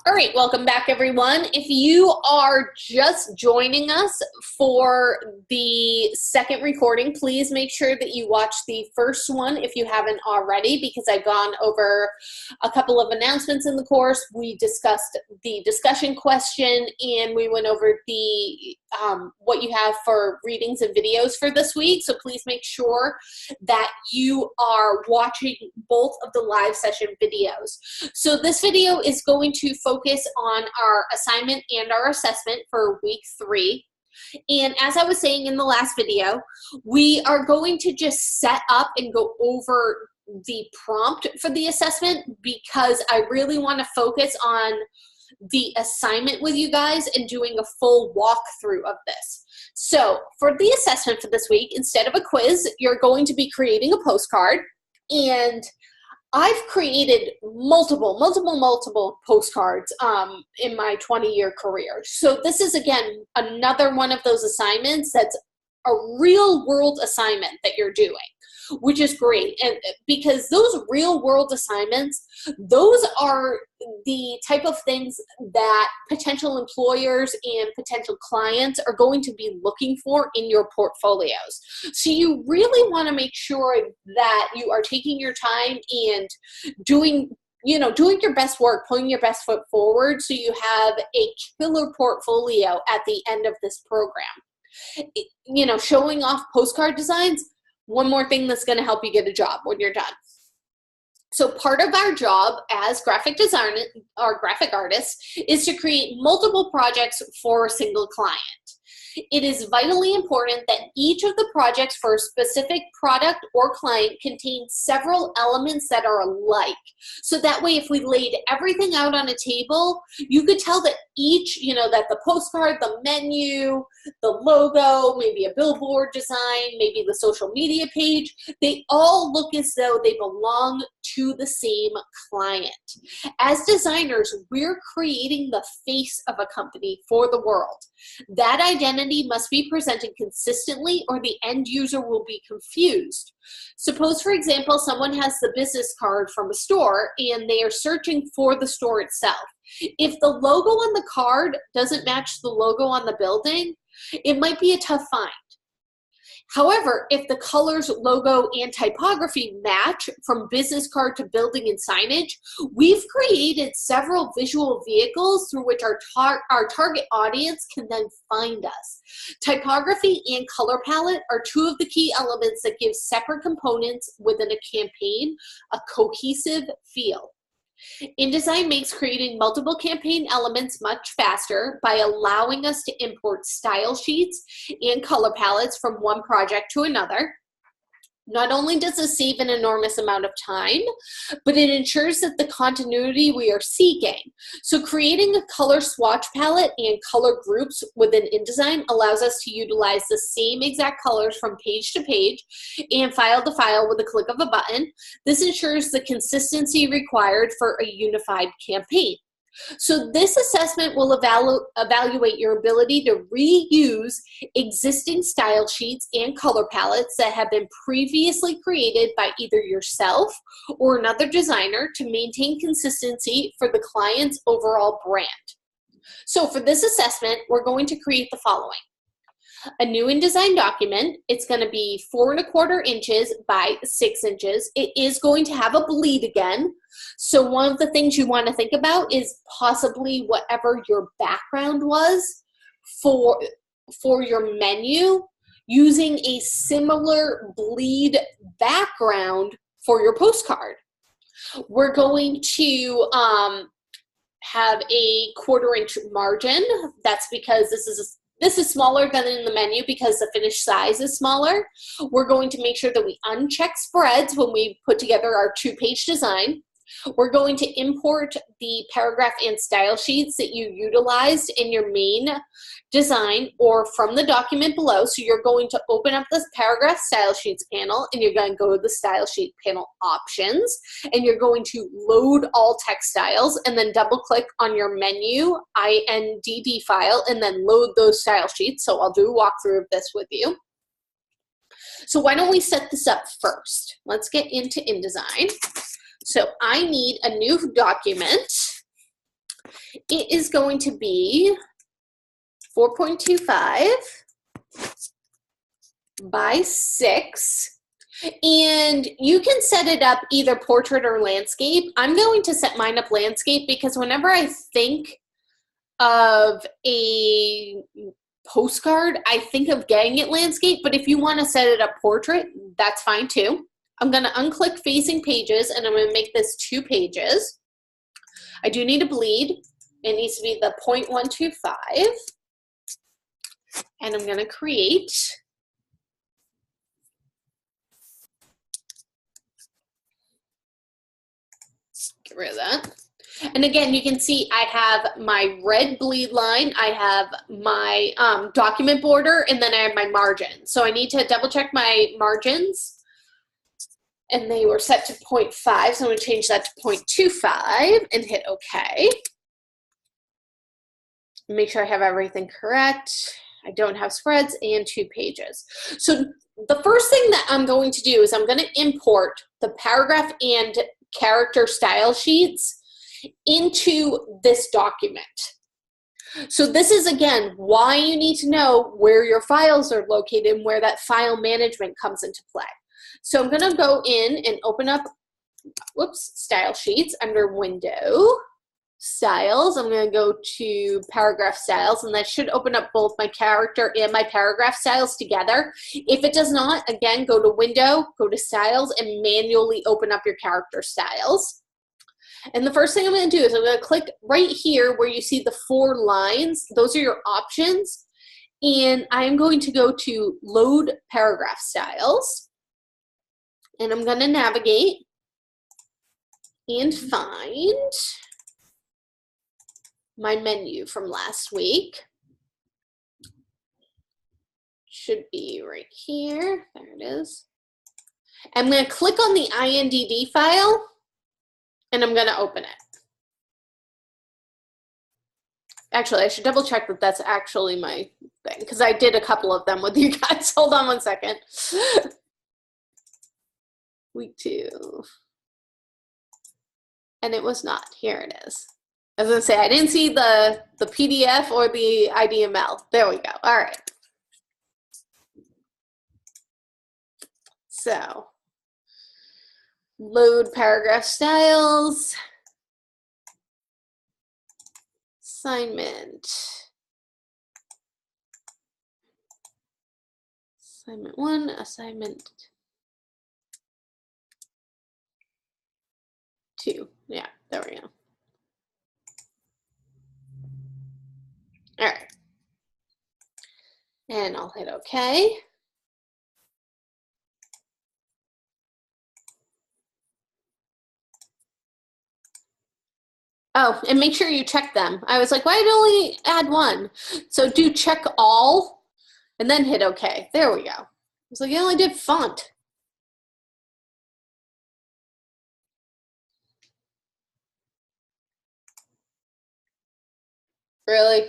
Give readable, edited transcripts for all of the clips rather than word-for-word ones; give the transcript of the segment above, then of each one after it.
All right, welcome back, everyone. If you are just joining us for the second recording, please make sure that you watch the first one if you haven't already, because I've gone over a couple of announcements in the course. We discussed the discussion question, and we went over the what you have for readings and videos for this week. So please make sure that you are watching both of the live session videos. So this video is going to focus on our assignment and our assessment for week 3. And as I was saying in the last video, we are going to just set up and go over the prompt for the assessment, because I really want to focus on the assignment with you guys and doing a full walkthrough of this. So for the assessment for this week, instead of a quiz, you're going to be creating a postcard. And I've created multiple postcards in my 20-year career. So this is, again, another one of those assignments that's a real world assignment that you're doing, which is great. And because those real world assignments, those are the type of things that potential employers and potential clients are going to be looking for in your portfolios. So you really want to make sure that you are taking your time and doing your best work, putting your best foot forward, so you have a killer portfolio at the end of this program. Showing off postcard designs, one more thing that's going to help you get a job when you're done. So part of our job as graphic designers or graphic artists is to create multiple projects for a single client. It is vitally important that each of the projects for a specific product or client contains several elements that are alike. So that way, if we laid everything out on a table, you could tell that each, that the postcard, the menu, the logo, maybe a billboard design, maybe the social media page, they all look as though they belong to the same client. As designers, we're creating the face of a company for the world. That identity must be presented consistently, or the end user will be confused. Suppose, for example, someone has the business card from a store and they are searching for the store itself. If the logo on the card doesn't match the logo on the building, it might be a tough find. However, if the colors, logo, and typography match from business card to building and signage, we've created several visual vehicles through which our target audience can then find us. Typography and color palette are two of the key elements that give separate components within a campaign a cohesive feel. InDesign makes creating multiple campaign elements much faster by allowing us to import style sheets and color palettes from one project to another. Not only does this save an enormous amount of time, but it ensures that the continuity we are seeking. So creating a color swatch palette and color groups within InDesign allows us to utilize the same exact colors from page to page and file to file with a click of a button. This ensures the consistency required for a unified campaign. So this assessment will evaluate your ability to reuse existing style sheets and color palettes that have been previously created by either yourself or another designer to maintain consistency for the client's overall brand. So for this assessment, we're going to create the following. A new InDesign document. It's going to be 4¼ inches by 6 inches. It is going to have a bleed again. So one of the things you want to think about is possibly whatever your background was for your menu, using a similar bleed background for your postcard. We're going to have a 1/4 inch margin. That's because this is smaller than in the menu because the finished size is smaller. We're going to make sure that we uncheck spreads when we put together our 2-page design. We're going to import the paragraph and style sheets that you utilized in your main design or from the document below. So you're going to open up this paragraph style sheets panel, and you're going to go to the style sheet panel options, and you're going to load all text styles, and then double click on your menu INDD file and then load those style sheets. So I'll do a walkthrough of this with you. So why don't we set this up first? Let's get into InDesign. So I need a new document, It is going to be 4.25 by 6. And you can set it up either portrait or landscape. I'm going to set mine up landscape because whenever I think of a postcard, I think of getting it landscape, but if you want to set it up portrait, that's fine too. I'm going to unclick facing pages and I'm going to make this 2 pages. I do need a bleed. It needs to be the 0.125. And I'm going to create. Get rid of that. And again, you can see I have my red bleed line, I have my document border, and then I have my margin. So I need to double check my margins. And they were set to 0.5, so I'm going to change that to 0.25 and hit OK. Make sure I have everything correct. I don't have spreads and 2 pages. So the first thing that I'm going to do is I'm going to import the paragraph and character style sheets into this document. So this is, again, why you need to know where your files are located and where that file management comes into play. So I'm going to go in and open up, style sheets under Window, Styles. I'm going to go to Paragraph Styles, and that should open up both my character and my paragraph styles together. If it does not, again, go to Window, go to Styles, and manually open up your character styles. And the first thing I'm going to do is I'm going to click right here where you see the 4 lines. Those are your options. And I'm going to go to Load Paragraph Styles. And I'm going to navigate and find my menu from last week. Should be right here. There it is. I'm going to click on the INDD file. And I'm going to open it. Actually, I should double check that that's actually my thing because I did a couple of them with you guys. Hold on one second. Week 2. And it was not. Here it is. I was going to say, I didn't see the PDF or the IDML. There we go. All right. So, load paragraph styles, assignment 1, assignment 2. Yeah, there we go. All right. And I'll hit OK. Oh, and make sure you check them. I was like, why did I only add 1? So do check all and then hit OK. There we go. I was like, you only did font. Really?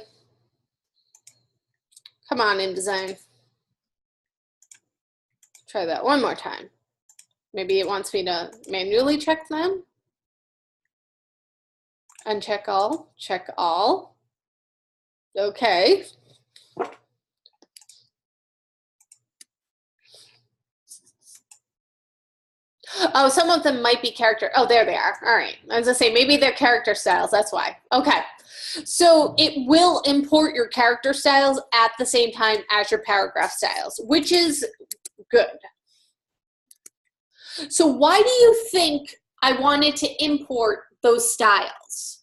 Come on, InDesign. Try that one more time. Maybe it wants me to manually check them. Uncheck all, check all. Okay. Oh, some of them might be character. Oh, there they are. All right. I was going to say, maybe they're character styles. That's why. Okay. So it will import your character styles at the same time as your paragraph styles, which is good. So why do you think I wanted to import those styles?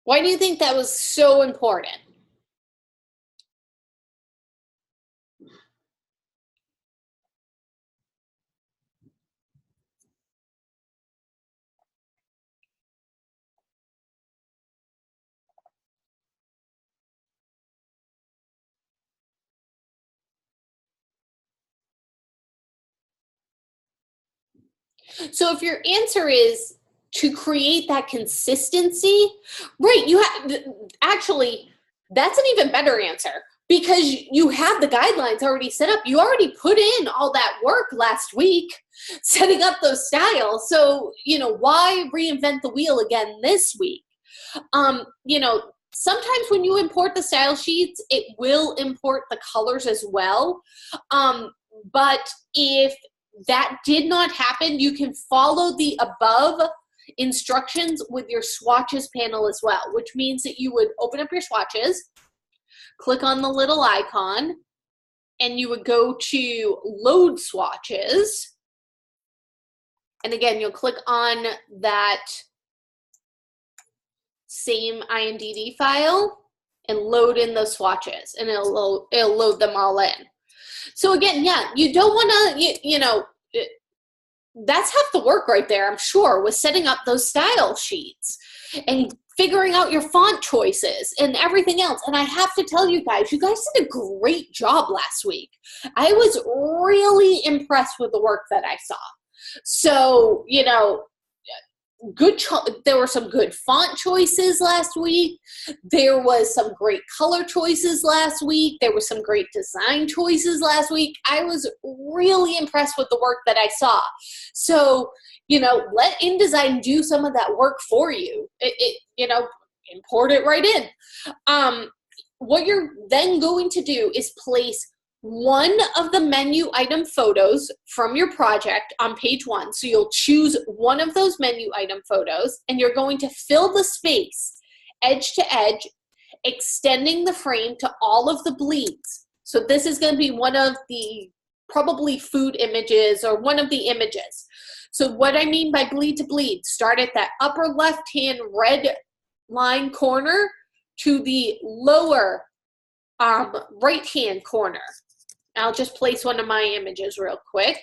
Why do you think that was so important? So if your answer is to create that consistency, right, you have actually, that's an even better answer. because you have the guidelines already set up. You already put in all that work last week setting up those styles. So, you know, why reinvent the wheel again this week? You know, sometimes when you import the style sheets, it will import the colors as well. But if that did not happen, you can follow the above instructions with your swatches panel as well, which means that you would open up your swatches, click on the little icon, and you would go to load swatches. And again, you'll click on that same INDD file and load in those swatches, and it'll load them all in. So again, yeah, you don't want to, you know, that's half the work right there, I'm sure, with setting up those style sheets and figuring out your font choices and everything else. And I have to tell you guys did a great job last week. I was really impressed with the work that I saw. So, you know, there were some good font choices last week. There was some great color choices last week. There was some great design choices last week. I was really impressed with the work that I saw. So, you know, let InDesign do some of that work for you. You know, import it right in. What you're then going to do is place one of the menu item photos from your project on page 1. So you'll choose one of those menu item photos, and you're going to fill the space edge to edge, extending the frame to all of the bleeds. So this is going to be one of the probably food images or one of the images. So what I mean by bleed to bleed, start at that upper left-hand red line corner to the lower right-hand corner. I'll just place one of my images real quick.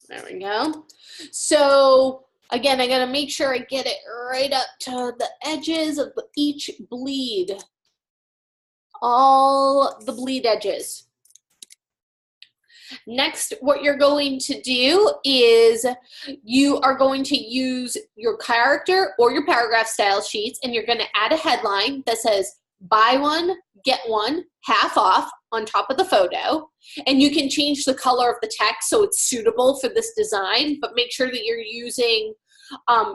There we go. So again, I gotta make sure I get it right up to the edges of each bleed. All the bleed edges. Next, what you're going to do is you are going to use your character or your paragraph style sheets, and you're going to add a headline that says, buy one, get one, half off on top of the photo. And you can change the color of the text so it's suitable for this design, but make sure that you're using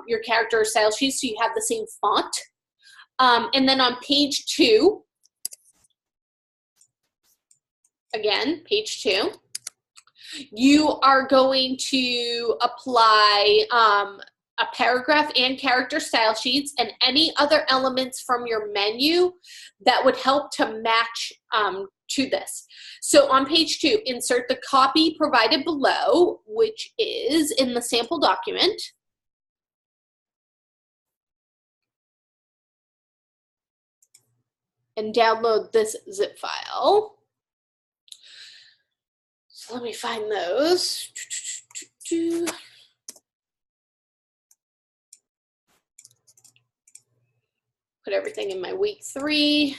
your character or style sheet so you have the same font. And then on page 2, again, page 2, you are going to apply a paragraph and character style sheets and any other elements from your menu that would help to match to this. So on page 2, insert the copy provided below, which is in the sample document. And download this zip file. So let me find those. Put everything in my week 3.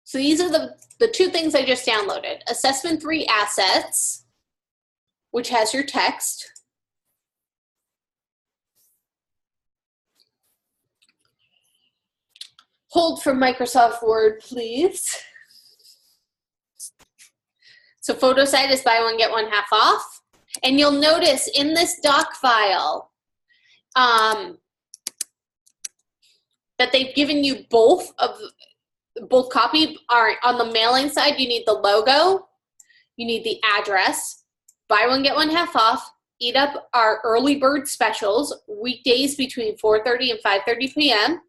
So these are the 2 things I just downloaded. Assessment 3 assets, which has your text. Hold for Microsoft Word, please. So photo site is buy one, get one half off. And you'll notice in this doc file that they've given you both copy. Are on the mailing side, you need the logo, you need the address, buy one, get one half off, eat up our early bird specials, weekdays between 4:30 and 5:30 p.m.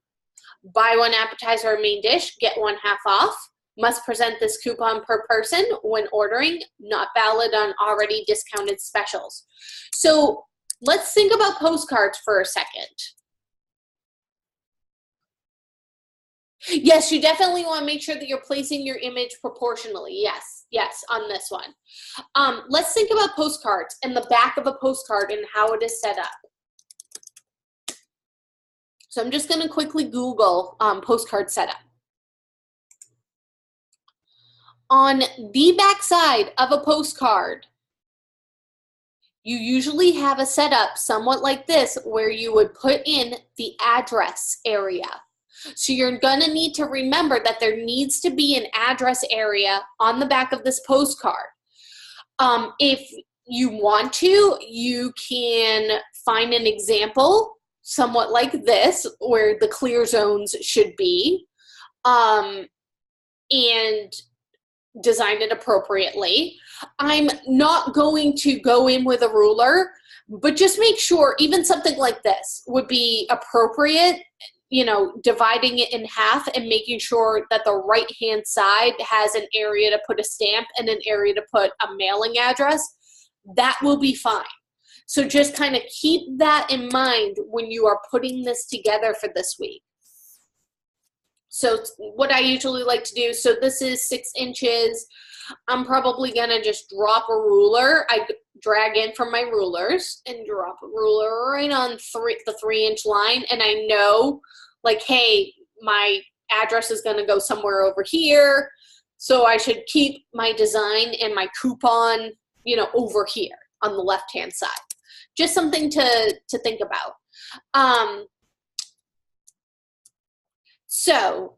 Buy one appetizer or main dish, get one half off. Must present this coupon per person when ordering, not valid on already discounted specials. So let's think about postcards for a second. Yes, you definitely want to make sure that you're placing your image proportionally. Yes, on this one. Let's think about postcards and the back of a postcard and how it is set up. So I'm just going to quickly Google postcard setup. On the back side of a postcard, you usually have a setup somewhat like this where you would put in the address area. So you're gonna need to remember that there needs to be an address area on the back of this postcard. If you want to, you can find an example somewhat like this where the clear zones should be, and design it appropriately. I'm not going to go in with a ruler, but just make sure even something like this would be appropriate, you know, dividing it in half and making sure that the right-hand side has an area to put a stamp and an area to put a mailing address. That will be fine. So just kind of keep that in mind when you are putting this together for this week. So what I usually like to do, so this is 6 inches. I'm probably gonna just drop a ruler. I drag in from my rulers and drop a ruler right on the 3-inch line. And I know, like, hey, my address is gonna go somewhere over here. So I should keep my design and my coupon, you know, over here on the left-hand side. Just something to think about. So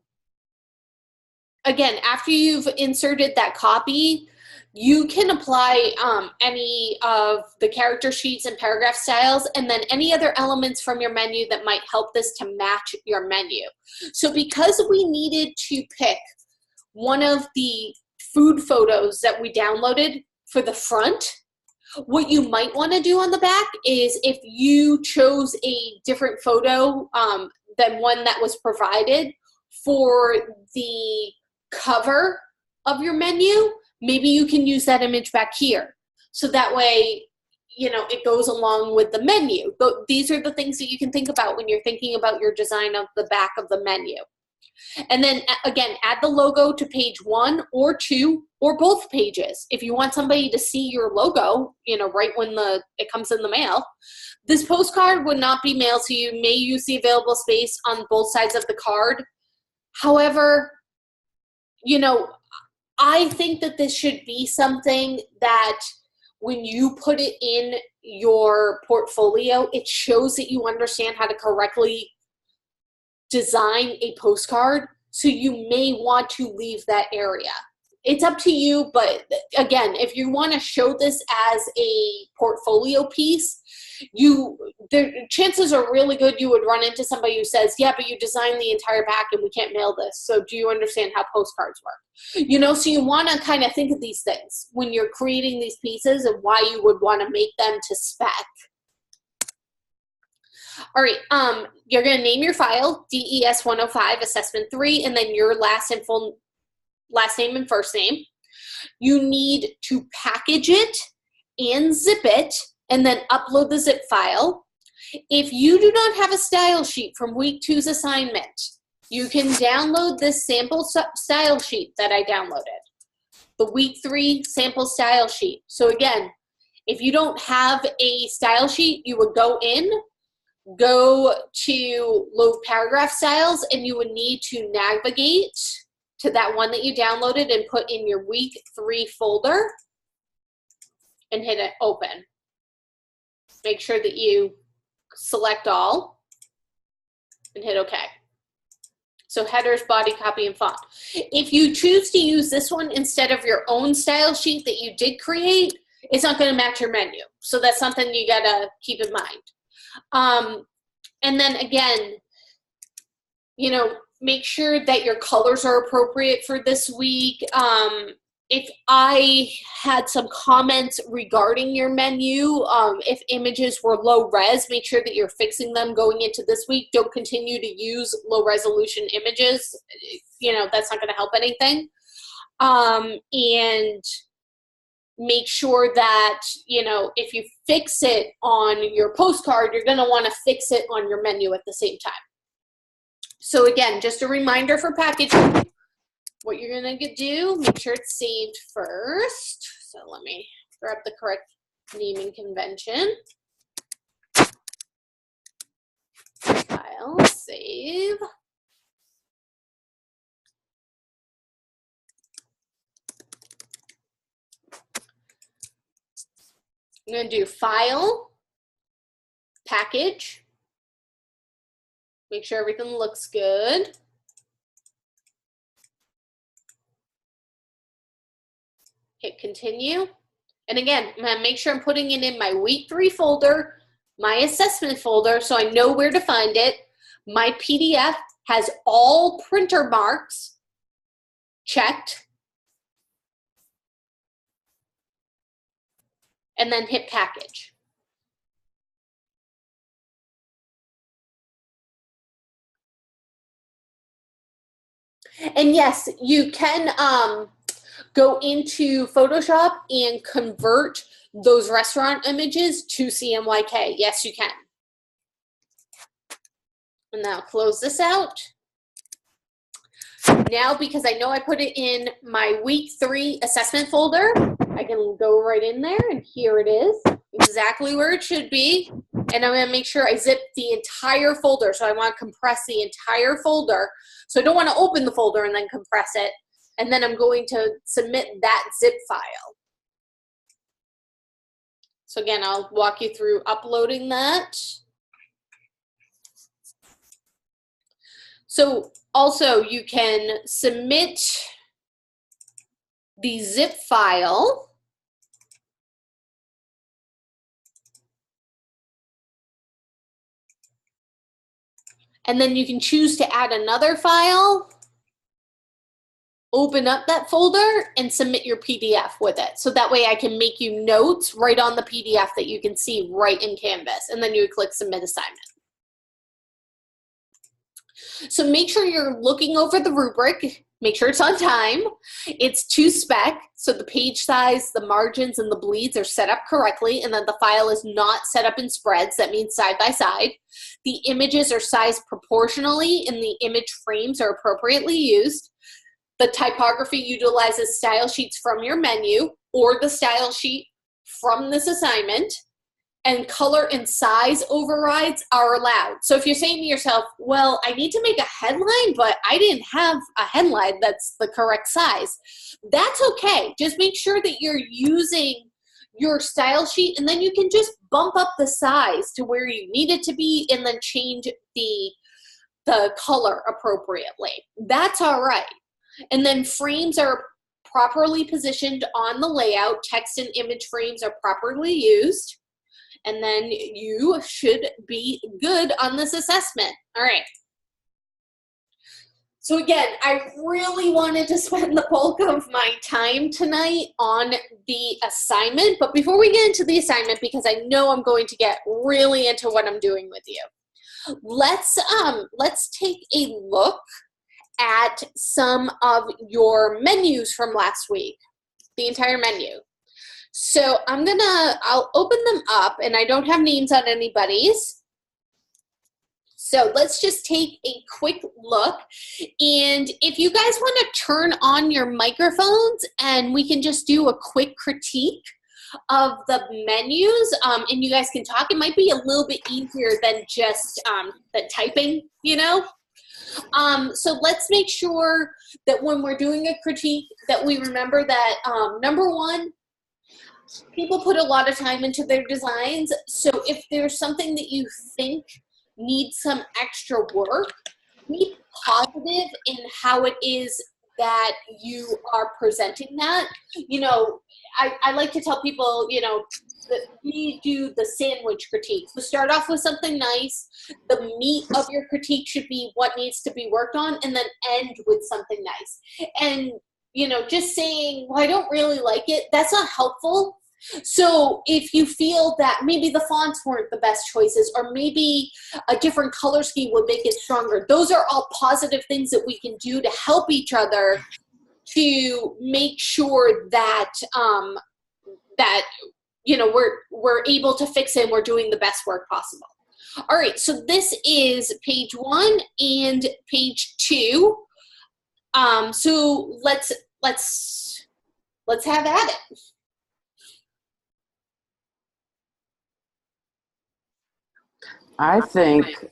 again, after you've inserted that copy, you can apply any of the character sheets and paragraph styles, and then any other elements from your menu that might help this to match your menu. So because we needed to pick one of the food photos that we downloaded for the front, what you might want to do on the back is, if you chose a different photo than one that was provided for the cover of your menu, maybe you can use that image back here. So that way, you know, it goes along with the menu. But these are the things that you can think about when you're thinking about your design of the back of the menu. And then again, add the logo to page 1 or 2 or both pages. If you want somebody to see your logo, you know, right when it comes in the mail. This postcard would not be mailed, so you may use the available space on both sides of the card. However, you know, I think that this should be something that when you put it in your portfolio, it shows that you understand how to correctly design a postcard. So you may want to leave that area. It's up to you, but again, if you want to show this as a portfolio piece, the chances are really good you would run into somebody who says, yeah, but you designed the entire back and we can't mail this. So do you understand how postcards work? You know, so you want to kind of think of these things when you're creating these pieces and why you would want to make them to spec. All right, you're going to name your file, DES 105 Assessment 3, and then your last name and first name. You need to package it and zip it, and then upload the zip file. If you do not have a style sheet from week 2's assignment, you can download this sample style sheet that I downloaded, the week 3 sample style sheet. So again, if you don't have a style sheet, you would go to load paragraph styles, and you would need to navigate to that one that you downloaded and put in your week 3 folder and hit it open. Make sure that you select all and hit OK. So headers, body, copy, and font. If you choose to use this one instead of your own style sheet that you did create, it's not going to match your menu. So that's something you got to keep in mind. And then again, you know, make sure that your colors are appropriate for this week. If I had some comments regarding your menu, if images were low res, make sure that you're fixing them going into this week. Don't continue to use low resolution images. You know, that's not going to help anything. And make sure that, you know, if you fix it on your postcard, you're going to want to fix it on your menu at the same time. So again, just a reminder for packaging, what you're going to do, make sure it's saved first. So let me grab the correct naming convention. Files. save. I'm going to do File, Package. Make sure everything looks good. Hit Continue. And again, I'm going to make sure I'm putting it in my week 3 folder, my assessment folder, so I know where to find it. My PDF has all printer marks checked. And then hit Package. And yes, you can go into Photoshop and convert those restaurant images to CMYK. Yes, you can. And now close this out. Now, because I know I put it in my week 3 assessment folder, I can go right in there, and here it is, exactly where it should be. And I'm going to make sure I zip the entire folder. So I want to compress the entire folder. So I don't want to open the folder and then compress it. And then I'm going to submit that zip file. So again, I'll walk you through uploading that. So also you can submit the zip file. And then you can choose to add another file, open up that folder, and submit your PDF with it. So that way I can make you notes right on the PDF that you can see right in Canvas. And then you would click Submit Assignment. So make sure you're looking over the rubric. Make sure it's on time. It's to spec, so the page size, the margins, and the bleeds are set up correctly, and then the file is not set up in spreads. That means side by side. The images are sized proportionally, and the image frames are appropriately used. The typography utilizes style sheets from your menu or the style sheet from this assignment. And color and size overrides are allowed. So if you're saying to yourself, well, I need to make a headline, but I didn't have a headline that's the correct size, that's okay. Just make sure that you're using your style sheet, and then you can just bump up the size to where you need it to be and then change the color appropriately. That's all right. And then frames are properly positioned on the layout. Text and image frames are properly used. And then you should be good on this assessment. All right. So again, I really wanted to spend the bulk of my time tonight on the assignment. But before we get into the assignment, because I know I'm going to get really into what I'm doing with you, let's take a look at some of your menus from last week, the entire menu. So I'll open them up, and I don't have names on anybody's. So let's just take a quick look. And if you guys want to turn on your microphones and we can just do a quick critique of the menus, and you guys can talk, it might be a little bit easier than just the typing, you know? So let's make sure that when we're doing a critique that we remember that, number one, people put a lot of time into their designs. So if there's something that you think needs some extra work, be positive in how it is that you are presenting that. You know, I like to tell people, you know, that we do the sandwich critique. So start off with something nice. The meat of your critique should be what needs to be worked on, and then end with something nice. And, you know, just saying, well, I don't really like it, that's not helpful. So if you feel that maybe the fonts weren't the best choices, or maybe a different color scheme would make it stronger, those are all positive things that we can do to help each other to make sure that you know, we're able to fix it and we're doing the best work possible. All right, so this is page 1 and page 2. So let's have at it. I think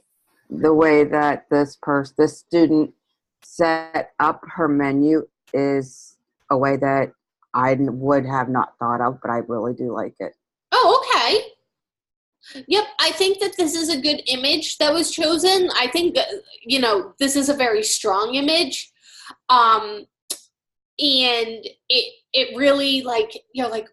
the way that this student set up her menu is a way that I would have not thought of, but I really do like it. Oh, okay. Yep, I think that this is a good image that was chosen. I think, this is a very strong image. Um, and it really like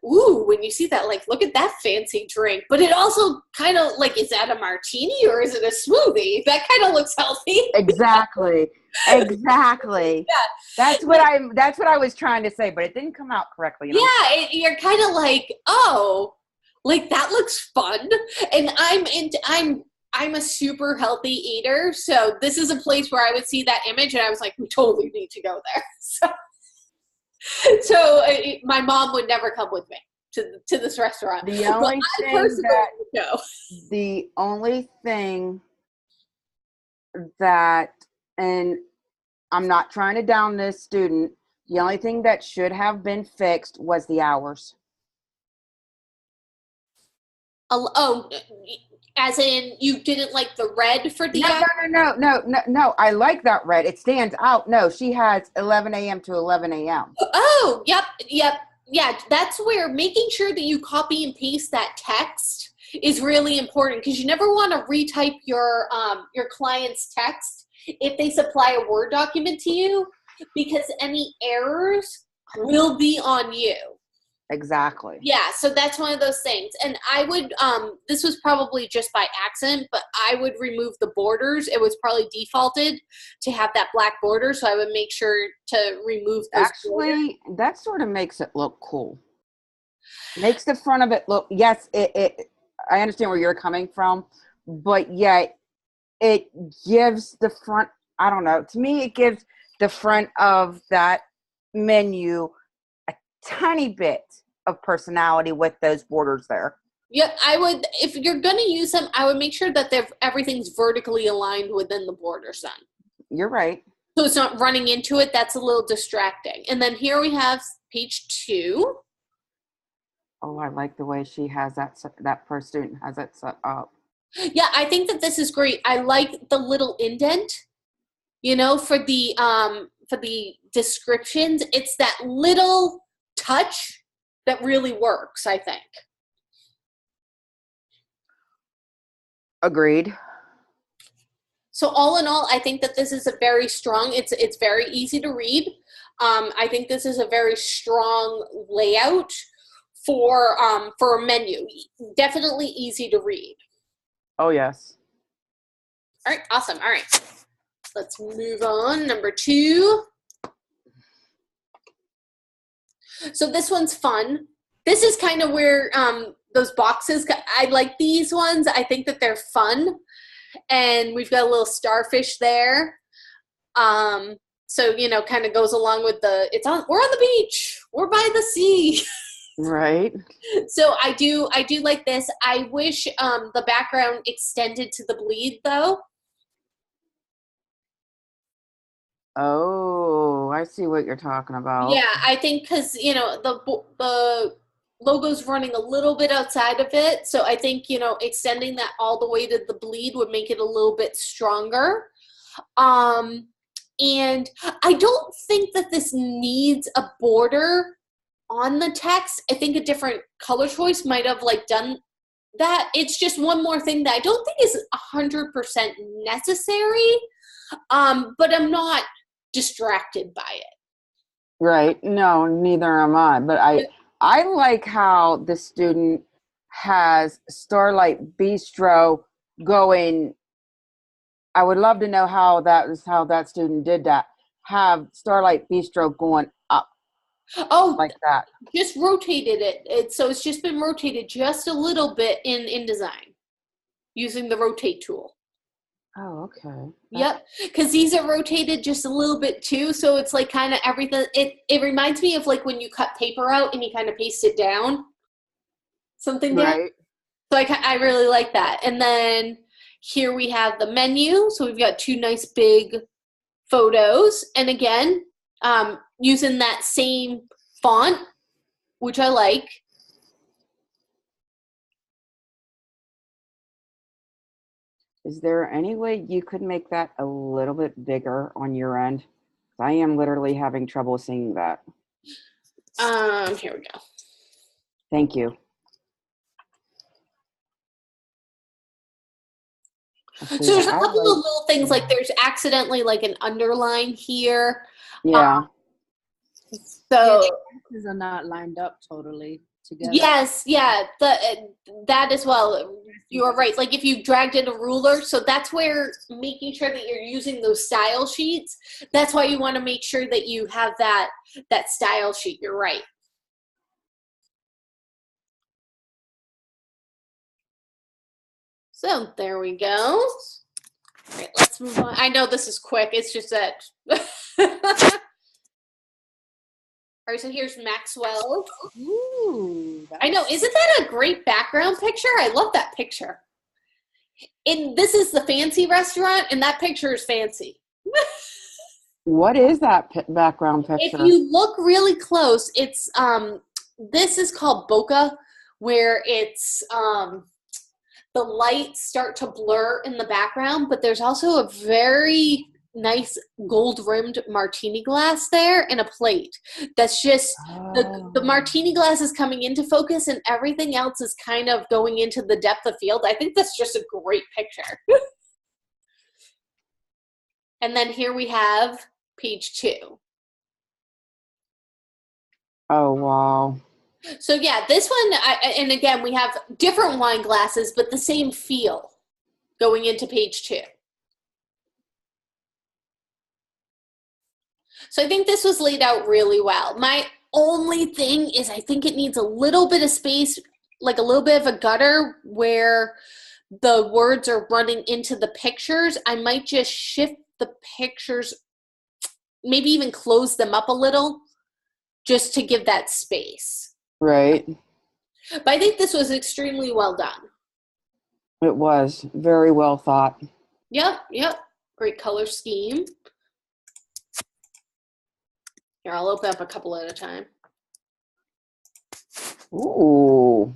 ooh, when you see that, like, look at that fancy drink, but it also kind of like, is that a martini or is it a smoothie? That kind of looks healthy. Exactly. Yeah. That's what I was trying to say, but it didn't come out correctly. You're kind of like, oh, like, that looks fun. And I'm a super healthy eater, so this is a place where I would see that image and I was like, we totally need to go there. So my mom would never come with me to this restaurant. The only thing that, and I'm not trying to down this student, the only thing that should have been fixed was the hours. Oh, as in you didn't like the red for the hour? No. I like that red. It stands out. No, she has 11 a.m. to 11 a.m. Oh, yep. Yeah, that's where making sure that you copy and paste that text is really important, because you never want to retype your client's text if they supply a Word document to you, because any errors will be on you. Exactly. Yeah, so that's one of those things. And I would, this was probably just by accident, but I would remove the borders. It was probably defaulted to have that black border, so I would make sure to remove those Actually, borders. That sort of makes it look cool. Makes the front of it look, yes, I understand where you're coming from, but yet it gives the front, I don't know, to me it gives the front of that menu a tiny bit of personality with those borders there. Yeah, I would, if you're going to use them, I would make sure that everything's vertically aligned within the borders then. You're right. So it's not running into it. That's a little distracting. And then here we have page 2. Oh, I like the way she has that first student has it set up. Yeah, I think that this is great. I like the little indent, for the descriptions. It's that little touch that really works, I think. Agreed. So all in all, I think that this is a very strong, it's very easy to read. I think this is a very strong layout for a menu. Definitely easy to read. Oh, yes. All right, awesome. All right, let's move on. Number 2. So this one's fun. This is kind of where those boxes, I like these ones. I think that they're fun. And we've got a little starfish there. So, kind of goes along with we're on the beach. We're by the sea. Right. So I do like this. I wish the background extended to the bleed, though. Oh, I see what you're talking about. Yeah, I think because, the logo's running a little bit outside of it. So I think, extending that all the way to the bleed would make it a little bit stronger. And I don't think that this needs a border on the text. I think a different color choice might have done that. It's just one more thing that I don't think is 100% necessary. But I'm not distracted by it. Right. No, neither am I. But I like how the student has Starlight Bistro going. I would love to know how that student did that. Have Starlight Bistro going up. Oh, like that. Just rotated it. So it's just been rotated just a little bit in InDesign using the rotate tool. Oh, okay. Yep, because these are rotated just a little bit too, so it's kind of everything. It reminds me of when you cut paper out and you kind of paste it down, something there. Right. So I really like that. And then here we have the menu. So we've got 2 nice big photos, and again, using that same font, which I like. Is there any way you could make that a little bit bigger on your end? I am literally having trouble seeing that. Here we go. Thank you. So there's a couple of little things, like there's accidentally like an underline here. Yeah. So these are not lined up totally together. Yes, yeah, that as well. You are right. Like if you dragged in a ruler, so that's where making sure that you're using those style sheets. That's why you want to make sure that you have that style sheet. You're right. So there we go. All right, let's move on. I know this is quick. It's just that. All right, so here's Maxwell. Ooh, I know. Isn't that a great background picture? I love that picture. And this is the fancy restaurant, and that picture is fancy. What is that background picture? If you look really close, it's this is called bokeh, where it's the lights start to blur in the background, but there's also a very nice gold-rimmed martini glass there and a plate. That's just the martini glass is coming into focus, and everything else is kind of going into the depth of field. I think that's just a great picture. And then here we have page 2. Oh, wow. So yeah, this one, and again, we have different wine glasses, but the same feel going into page 2. So I think this was laid out really well. My only thing is I think it needs a little bit of space, like a little bit of a gutter where the words are running into the pictures. I might just shift the pictures, maybe even close them up a little just to give that space. Right. But I think this was extremely well done. It was very well thought. Yep. Great color scheme. Here, I'll open up a couple at a time. Ooh.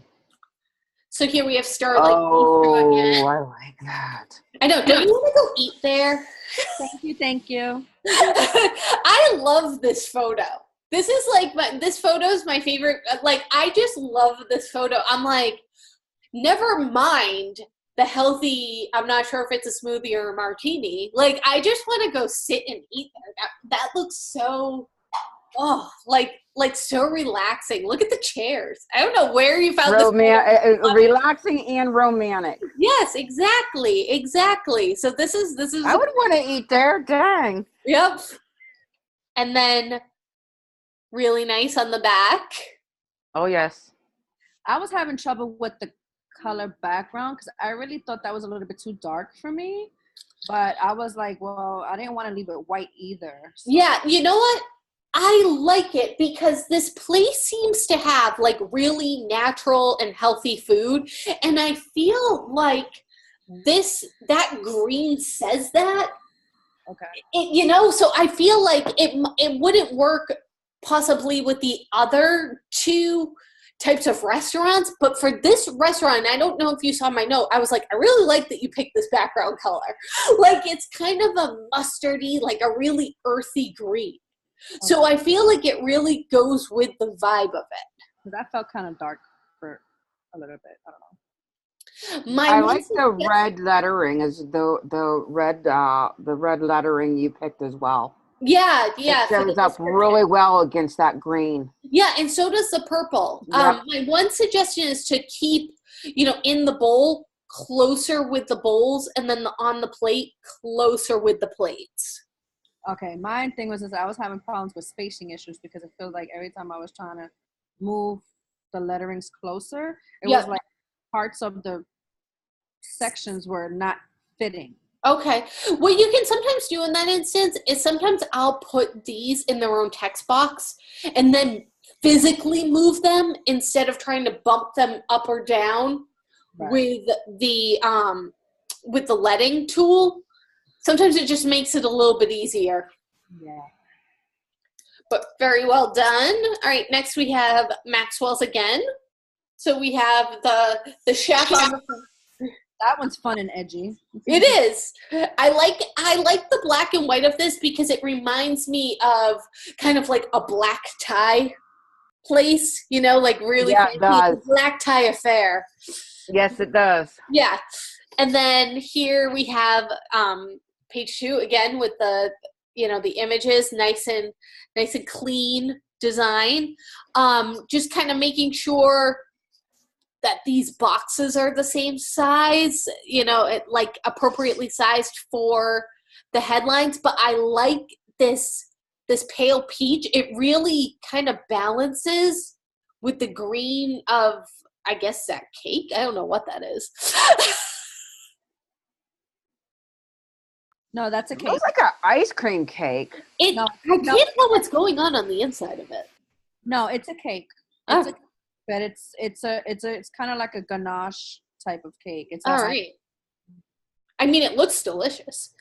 So here we have Starlight. Oh, I like that. I know. Don't you want to go eat there? Thank you. I love this photo. This is like this photo is my favorite. Like, I just love this photo. I'm like, never mind the healthy, I'm not sure if it's a smoothie or a martini. Like, I just want to go sit and eat there. That looks so, like so relaxing. Look at the chairs. I don't know where you found this. Relaxing and romantic. Yes, exactly. So this is. I would want to eat there. Dang. Yep. And then really nice on the back. Oh, yes. I was having trouble with the color background because I really thought that was a little bit too dark for me. But I was like, well, I didn't want to leave it white either. So. Yeah, you know what? I like it because this place seems to have like really natural and healthy food. And I feel like that green says that. Okay. So I feel like it wouldn't work possibly with the other two types of restaurants, but for this restaurant, I don't know if you saw my note, I was like, I really like that you picked this background color. Like, it's kind of a mustardy, like a really earthy green. Okay. So I feel like it really goes with the vibe of it. That felt kind of dark for a little bit. I don't know. I like the red lettering, as the red lettering you picked as well. Yeah. It shows up really well against that green. Yeah, and so does the purple. Yep. My one suggestion is to keep, in the bowl closer with the bowls, and then on the plate closer with the plates. Okay, my thing was I was having problems with spacing issues because it feels like every time I was trying to move the letterings closer, it was like parts of the sections were not fitting. Okay. What you can sometimes do in that instance is sometimes I'll put these in their own text box and then physically move them instead of trying to bump them up or down with the letting tool. Sometimes it just makes it a little bit easier. Yeah. But very well done. All right, next we have Maxwell's again. So we have the chef on the That one's fun and edgy. It is. I like the black and white of this because it reminds me of kind of like a black tie place, you know, like really Yeah, it does. black tie affair. Yes, it does. Yeah. And then here we have page 2 again with the, you know, the images, nice and clean design. Just kind of making sure that these boxes are the same size, you know, like appropriately sized for the headlines. But I like this pale peach. It really kind of balances with the green of, I guess, that cake. I don't know what that is. No, that's a It cake. looks like an ice cream cake. I can't tell what's going on the inside of it. No, it's a cake. It's a, but it's kind of like a ganache type of cake. It's all right. I mean, it looks delicious.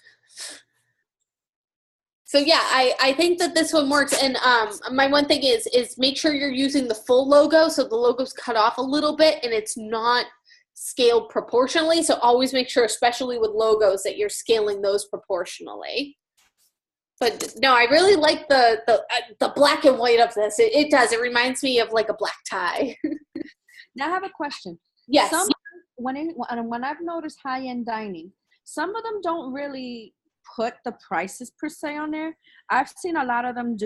So yeah, I think that this one works. And my one thing is make sure you're using the full logo, so the logo's cut off a little bit and it's not scaled proportionally. So always make sure, especially with logos, that you're scaling those proportionally. But no, I really like the black and white of this. It does. It reminds me of like a black tie. Now I have a question. Yes. When I've noticed high-end dining, some of them don't really put the prices per se on there. I've seen a lot of them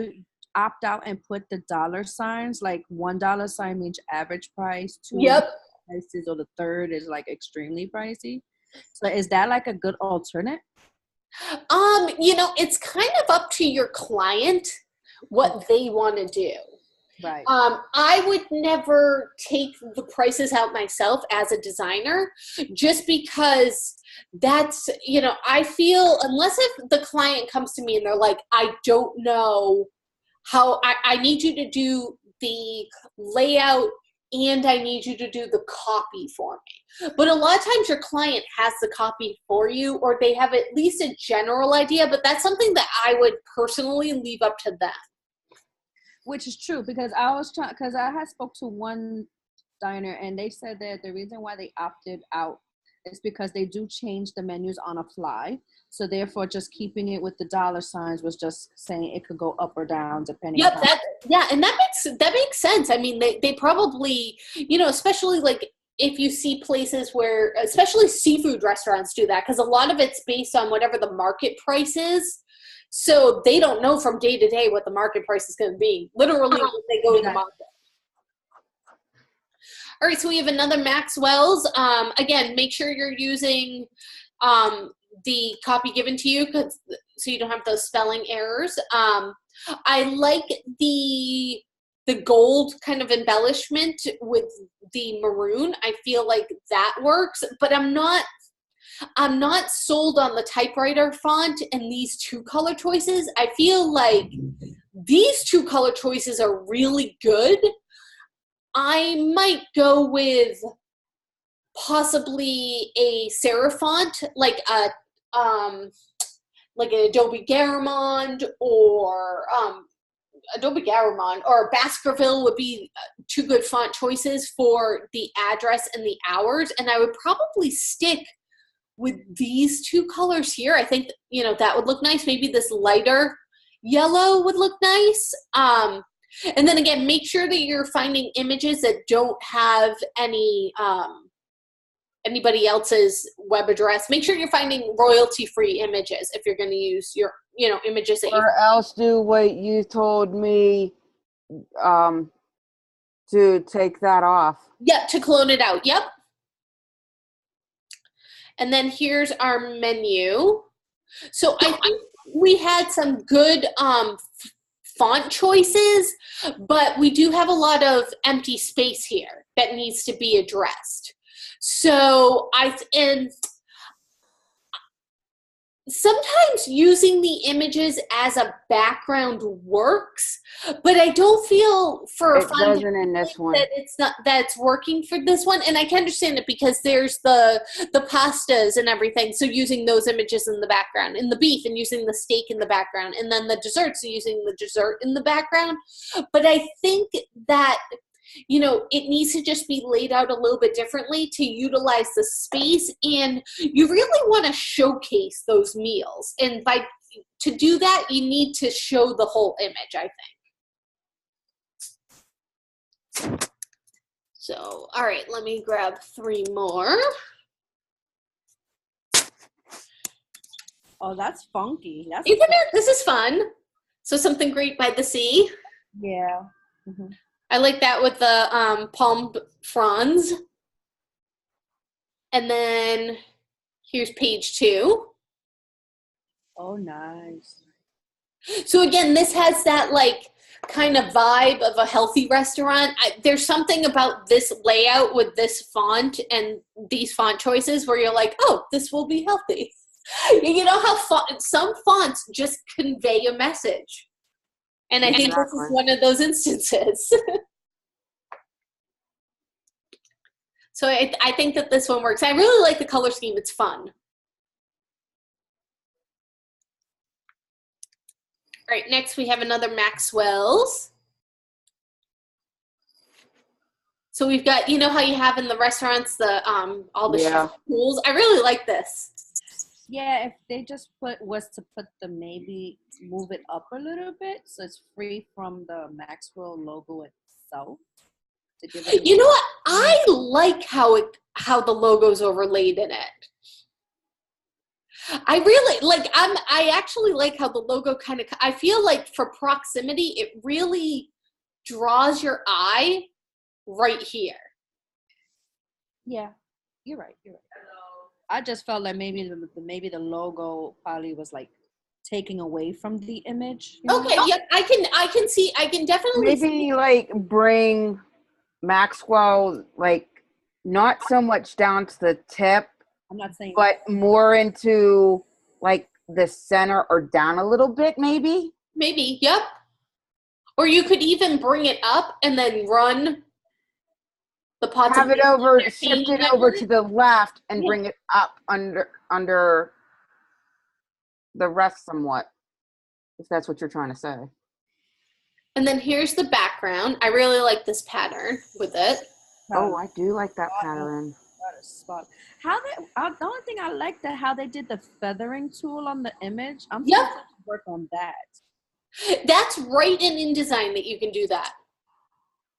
opt out and put the dollar signs, like $1 sign means average price, $2 prices, or the third is like extremely pricey. So is that like a good alternate? You know, it's kind of up to your client what they want to do. Right. I would never take the prices out myself as a designer, just because that's, you know, I feel, unless if the client comes to me and they're like, I don't know how, I need you to do the layout and I need you to do the copy for me. But a lot of times your client has the copy for you, or they have at least a general idea, but that's something that I would personally leave up to them. Which is true, because I had spoke to one diner and they said that the reason why they opted out is because they do change the menus on a fly. So therefore, just keeping it with the dollar signs was just saying it could go up or down depending. Yep, and that makes sense. I mean, they probably, you know, especially like if you see places where, especially seafood restaurants do that, because a lot of it's based on whatever the market price is. So they don't know from day to day what the market price is going to be. Literally, when they go to the market. All right, so we have another Maxwell's. Again, make sure you're using the copy given to you, so you don't have those spelling errors. I like the gold kind of embellishment with the maroon. I feel like that works, but I'm not sold on the typewriter font and these two color choices. I feel like these two color choices are really good. I might go with possibly a serif font, like an Adobe Garamond or Baskerville would be two good font choices for the address and the hours. And I would probably stick with these two colors here. I think, you know, that would look nice. Maybe this lighter yellow would look nice. And then again, make sure that you're finding images that don't have any anybody else's web address. Make sure you're finding royalty-free images if you're going to use your, you know, images that or else do what you told me to take that off. Yep, to clone it out. Yep. And then here's our menu. So I think we had some good font choices, but we do have a lot of empty space here that needs to be addressed. So sometimes using the images as a background works, but I don't feel for it doesn't in this one that that's working for this one. And I can understand it because there's the pastas and everything, so using those images in the background, and the beef and using the steak in the background, and then the desserts, so using the dessert in the background. But I think that you know, it needs to just be laid out a little bit differently to utilize the space. And you really want to showcase those meals. And to do that, you need to show the whole image, I think. So, all right, let me grab 3 more. Oh, that's funky. That's Isn't it? This is fun. So something great by the sea. Yeah. Mm-hmm. I like that with the palm fronds. And then here's page 2. Oh, nice. So again, this has that like kind of vibe of a healthy restaurant. There's something about this layout with this font and these font choices where you're like, oh, this will be healthy. You know how some fonts just convey a message. And I think this is one of those instances. So I think that this one works. I really like the color scheme. It's fun. All right, next we have another Maxwell's. So we've got, you know how you have in the restaurants the all the chef pools. I really like this. Yeah, if they just maybe move it up a little bit so it's free from the Maxwell logo itself. You know what? I like how the logo's overlaid in it. I really like. I actually like how the logo kind of. I feel like for proximity, it really draws your eye right here. Yeah, you're right. You're right. I just felt like maybe the logo probably was like taking away from the image. You know? Okay, yeah, I can definitely maybe like bring Maxwell like not so much down to the tip. I'm not saying, but more into like the center or down a little bit, maybe. Maybe, yep. Or you could even bring it up and then run the pots. Have it over, shift it over to the left, and bring it up under the rest somewhat, if that's what you're trying to say. And then here's the background. I really like this pattern with it. Oh, I do like that pattern. That is spot. The only thing I like that how they did the feathering tool on the image. I'm supposed to work on that. That's right in InDesign that you can do that.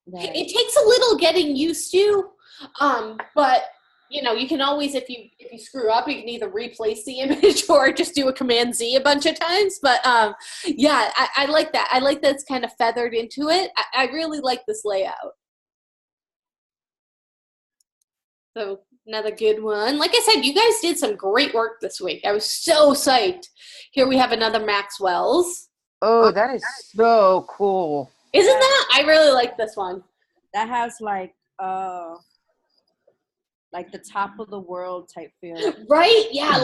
Right. It takes a little getting used to, but you know, you can always, if you screw up, you can either replace the image or just do a Command Z a bunch of times. But yeah, I like that. I like that it's kind of feathered into it. I really like this layout. So another good one. Like I said, you guys did some great work this week. I was so psyched. Here we have another Maxwell's. Oh, that is so cool. Isn't that? I really like this one. That has like the top of the world type feel. Right? Yeah,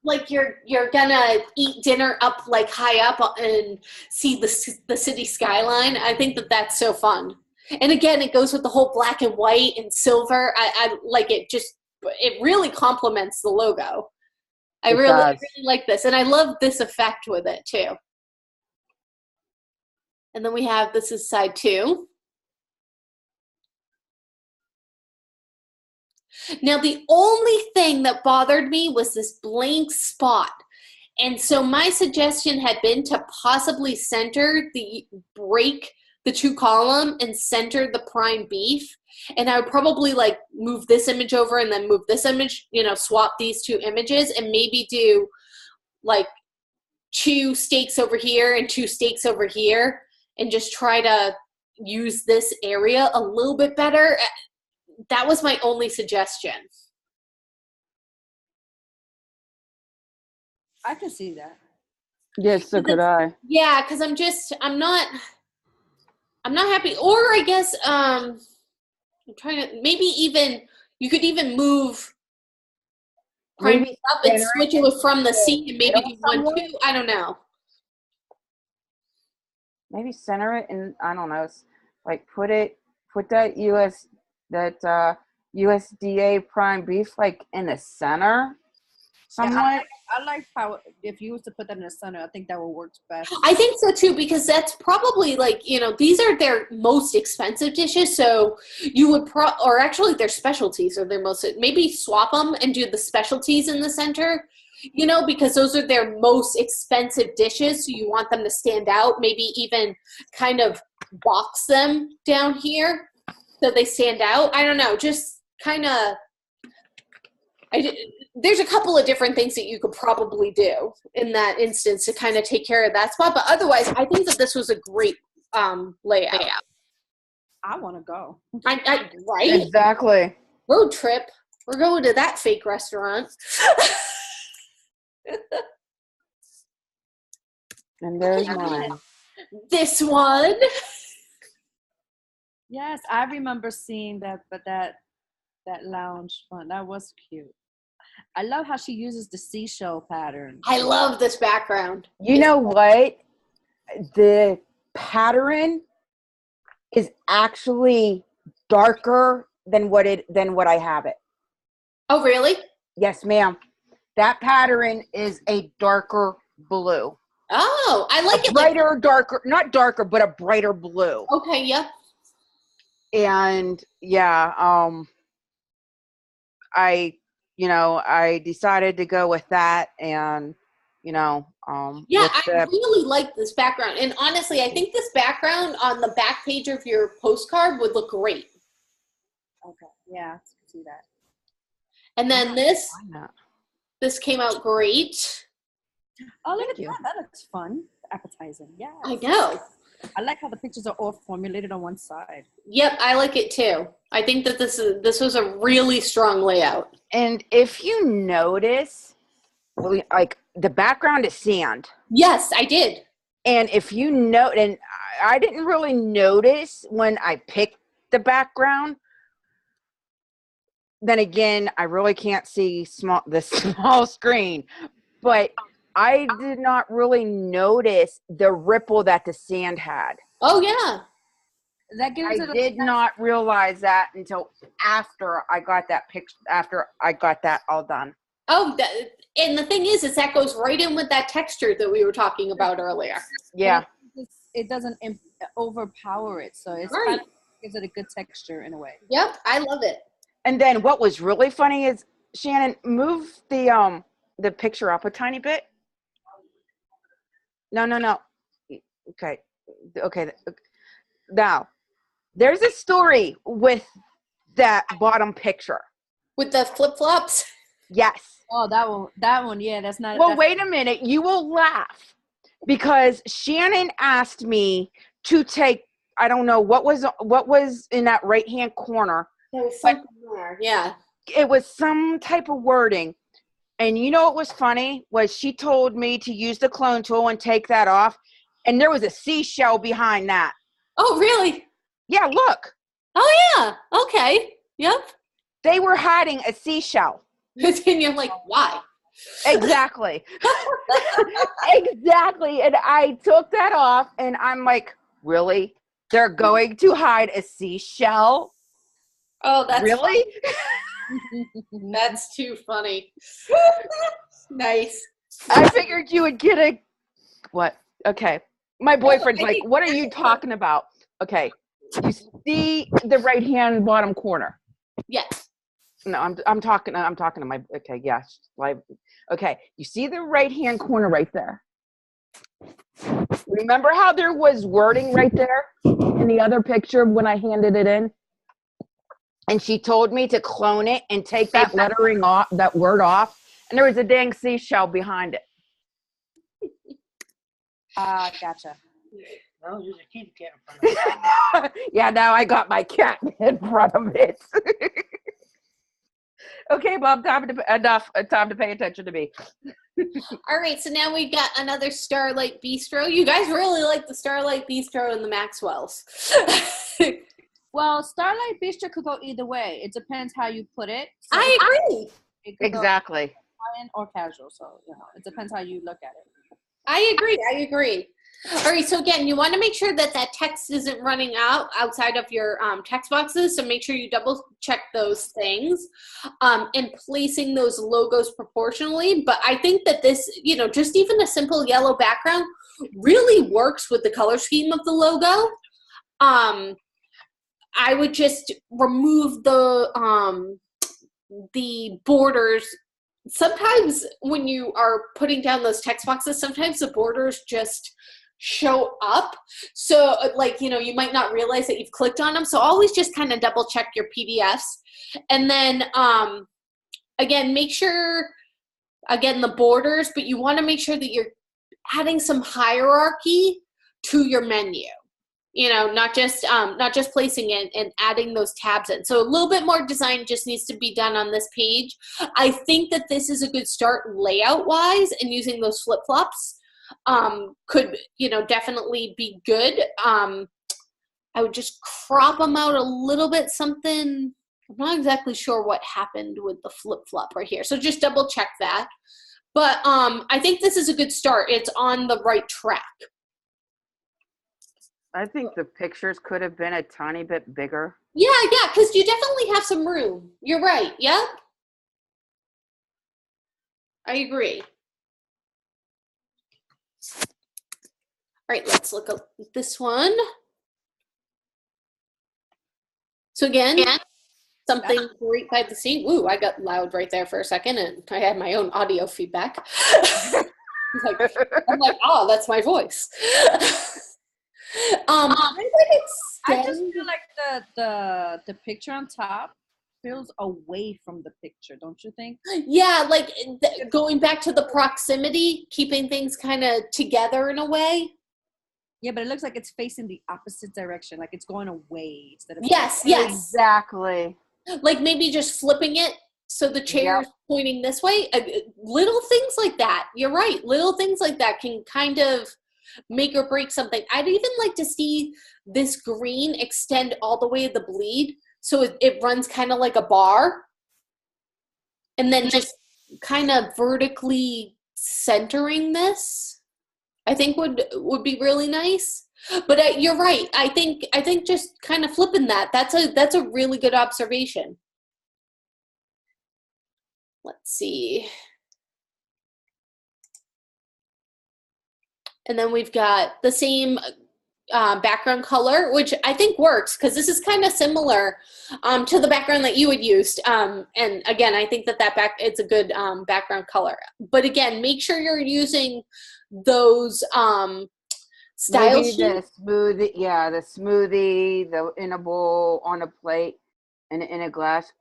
like you're gonna eat dinner up like high up and see the city skyline. I think that that's so fun. And again, it goes with the whole black and white and silver. I like it. It really complements the logo. I really like this, and I love this effect with it too. And then we have, this is side 2. Now, the only thing that bothered me was this blank spot. And so my suggestion had been to possibly break the 2 column and center the prime beef. And I would probably like move this image over and then move this image, you know, swap these 2 images and maybe do like 2 steaks over here and 2 steaks over here. And just try to use this area a little bit better. That was my only suggestion. I can see that. Yes, so could I. Yeah, because I'm not happy. Or I guess I'm trying to, maybe even, you could even move prime up and switch it from the C and maybe do 1, 2. I don't know. Maybe center it, and I don't know, like put that USDA prime beef like in the center, somewhat. I like how if you was to put that in the center, I think that would work best. I think so too, because that's probably like, these are their most expensive dishes. So you would or actually their specialties are their most, maybe swap them and do the specialties in the center, because those are their most expensive dishes. So you want them to stand out, maybe even kind of box them down here so they stand out. I don't know, just kind of, there's a couple of different things that you could probably do in that instance to kind of take care of that spot. But otherwise, I think that this was a great layout. I want to go. Right? Exactly. Road trip. We're going to that fake restaurant. And there's mine. This one. Yes, I remember seeing that, but that lounge fun, that was cute. I love how she uses the seashell pattern. I love this background. You know what? The pattern is actually darker than what I have it. Oh, really? Yes, ma'am. That pattern is a darker blue. Oh, I like it. Brighter, darker, not darker, but a brighter blue. Okay, yep. And yeah, I decided to go with that, and yeah, I really like this background. And honestly, I think this background on the back page of your postcard would look great. Okay, yeah, I can see that. And then this came out great. Oh, look at that. That looks fun. Appetizing. Yeah. I know. I like how the pictures are all formulated on one side. Yep, I like it too. I think that this was a really strong layout. And if you notice, like the background is sand. Yes, I did. And if you note, and I didn't really notice when I picked the background. Then again, I really can't see the small screen, but I did not really notice the ripple that the sand had. Oh yeah. That gives I did not realize that until after I got that picture, after I got that all done. Oh, and the thing is that goes right in with that texture that we were talking about earlier. Yeah. It doesn't overpower it, so it's right. kind of gives it a good texture in a way. Yep, I love it. And then what was really funny is, Shannon, move the picture up a tiny bit. No. Okay. Now, there's a story with that bottom picture. With the flip-flops? Yes. Oh, that one, yeah, that's not. Well, wait a minute. You will laugh because Shannon asked me to take, I don't know, what was in that right-hand corner. There was something there, yeah. It was some type of wording. And you know what was funny? Was she told me to use the clone tool and take that off. And there was a seashell behind that. Oh, really? Yeah, look. Oh, yeah. Okay. Yep. They were hiding a seashell. And you're like, why? Exactly. Exactly. And I took that off and I'm like, really? They're going to hide a seashell? Oh, that's really? That's too funny. Nice. I figured you would get a what? Okay. My boyfriend's like, what are you talking about? Okay. You see the right hand bottom corner. Yes. No, I'm talking to my okay, yes. Okay. You see the right hand corner right there. Remember how there was wording right there in the other picture when I handed it in? And she told me to clone it and take that lettering off, that word off, and there was a dang seashell behind it. Gotcha. No, there's a kitty cat in front of it. Yeah, now I got my cat in front of it. Okay, Bob, time to pay attention to me. All right, so now we've got another Starlight Bistro. You guys really like the Starlight Bistro and the Maxwells. Well, Starlight Bistro could go either way. It depends how you put it. So I agree. It could Exactly. go high-end or casual, so it depends how you look at it. I agree. All right, so again, you want to make sure that that text isn't running out outside of your text boxes, so make sure you double check those things and placing those logos proportionally. But I think that this, you know, just even a simple yellow background really works with the color scheme of the logo. I would just remove the borders. Sometimes when you are putting down those text boxes, sometimes the borders just show up. So like, you know, you might not realize that you've clicked on them. So always just kind of double check your PDFs. And then again, make sure, again, the borders, but you want to make sure that you're adding some hierarchy to your menu. You know, not just placing it and adding those tabs in. So a little bit more design just needs to be done on this page. I think that this is a good start layout wise, and using those flip-flops could, you know, definitely be good. I would just crop them out a little bit, something, I'm not exactly sure what happened with the flip-flop right here. So just double check that. But I think this is a good start. It's on the right track. I think the pictures could have been a tiny bit bigger. Yeah, because you definitely have some room. You're right. Yep. I agree. All right, let's look at this one. So again, something great by the sea. Ooh, I got loud right there for a second, and I had my own audio feedback. I'm like, oh, that's my voice. I just feel like the picture on top feels away from the picture, don't you think? Yeah, like going back to the proximity, keeping things kind of together in a way. Yeah, but it looks like it's facing the opposite direction, like it's going away instead of yes, exactly. Like maybe just flipping it so the chair is pointing this way. Little things like that. You're right. Little things like that can kind of make or break something. I'd even like to see this green extend all the way to the bleed, so it runs kind of like a bar, and then just kind of vertically centering this, I think would be really nice. But you're right. I think just kind of flipping that's a really good observation. Let's see. And then we've got the same background color, which I think works because this is kind of similar to the background that you had used. And again, I think it's a good background color. But again, make sure you're using those style sheets. The smoothie, the in a bowl, on a plate, and in a glass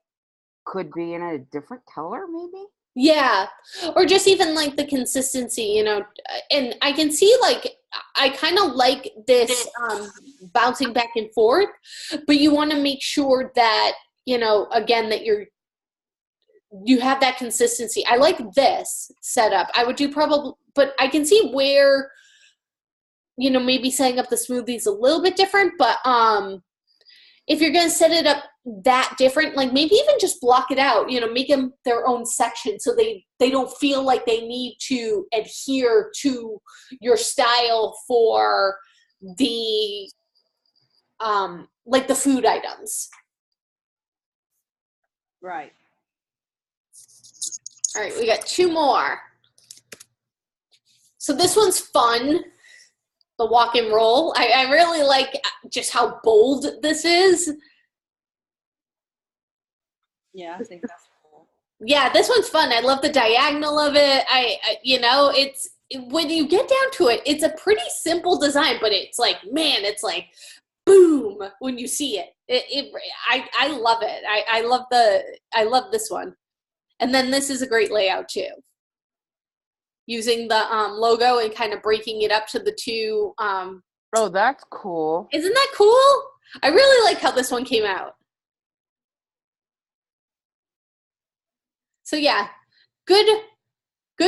could be in a different color, maybe. Yeah, or just even like the consistency, you know, and I can see like I kind of like this bouncing back and forth, but you want to make sure that, you know, again, that you have that consistency. I like this setup. I would do probably, but I can see where, you know, maybe setting up the smoothies a little bit different, but if you're going to set it up that different, like maybe even just block it out, you know, make them their own section so they don't feel like they need to adhere to your style for the like the food items. Right. All right, we got two more. So this one's fun. The walk and roll. I really like just how bold this is. Yeah, I think that's cool. Yeah, this one's fun. I love the diagonal of it. I you know, it's when you get down to it, it's a pretty simple design, but it's like, man, it's like boom when you see it. I love it. I love this one. And then this is a great layout too. Using the logo and kind of breaking it up to the two. Oh, that's cool. Isn't that cool? I really like how this one came out. So yeah, good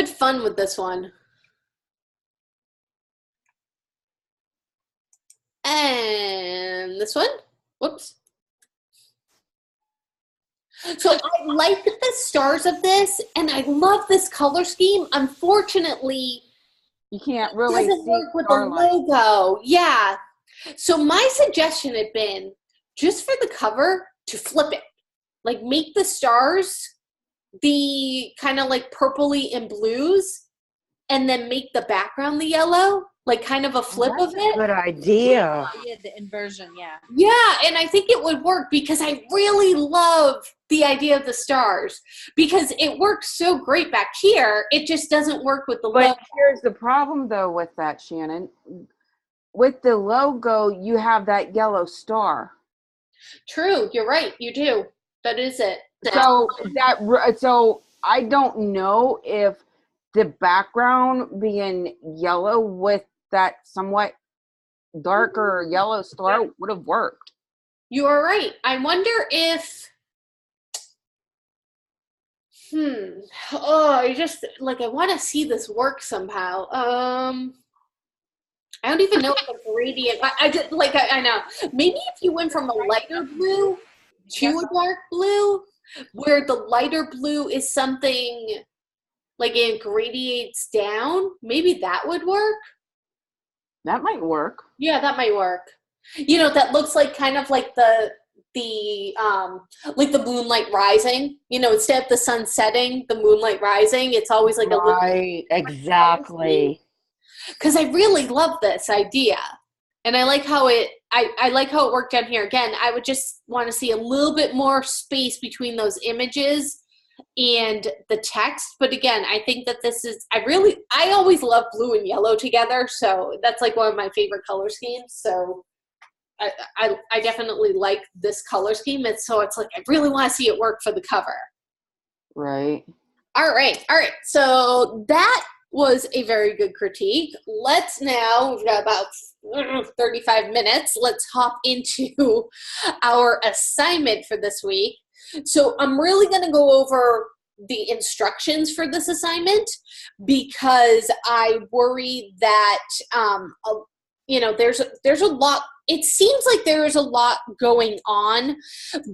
fun with this one. And this one, whoops. So I like the stars of this, and I love this color scheme. Unfortunately, You can't It really doesn't see work with the starlight. logo. Yeah. So my suggestion had been just for the cover to flip it. Like make the stars the kind of like purpley and blues and then make the background the yellow, like kind of a flip of it. Good idea. Yeah, the inversion, yeah. Yeah, and I think it would work because I really love the idea of the stars because it works so great back here. It just doesn't work with the logo. But here's the problem though with that, Shannon. With the logo, you have that yellow star. True, you're right. You do. That is it. So I don't know if the background being yellow with that somewhat darker yellow star would have worked. You are right. I wonder if I just like I want to see this work somehow. I don't even know if the gradient I just like I know. Maybe if you went from a lighter blue to a dark blue, where the lighter blue is something like it gradiates down, maybe that would work. That might work. Yeah, that might work. You know, that looks like kind of like the moonlight rising. You know, instead of the sun setting, the moonlight rising. It's always like a little exactly. Because I really love this idea, and I like how it. I like how it worked down here. Again, I would just want to see a little bit more space between those images and the text. But again, I think that this is. I always love blue and yellow together, so that's like one of my favorite color schemes. So I definitely like this color scheme. It's like I really want to see it work for the cover. Right. All right. So that was a very good critique. Let's now, we've got about 35 minutes. Let's hop into our assignment for this week. So I'm really going to go over the instructions for this assignment because I worry that, there's a lot. It seems like there is a lot going on,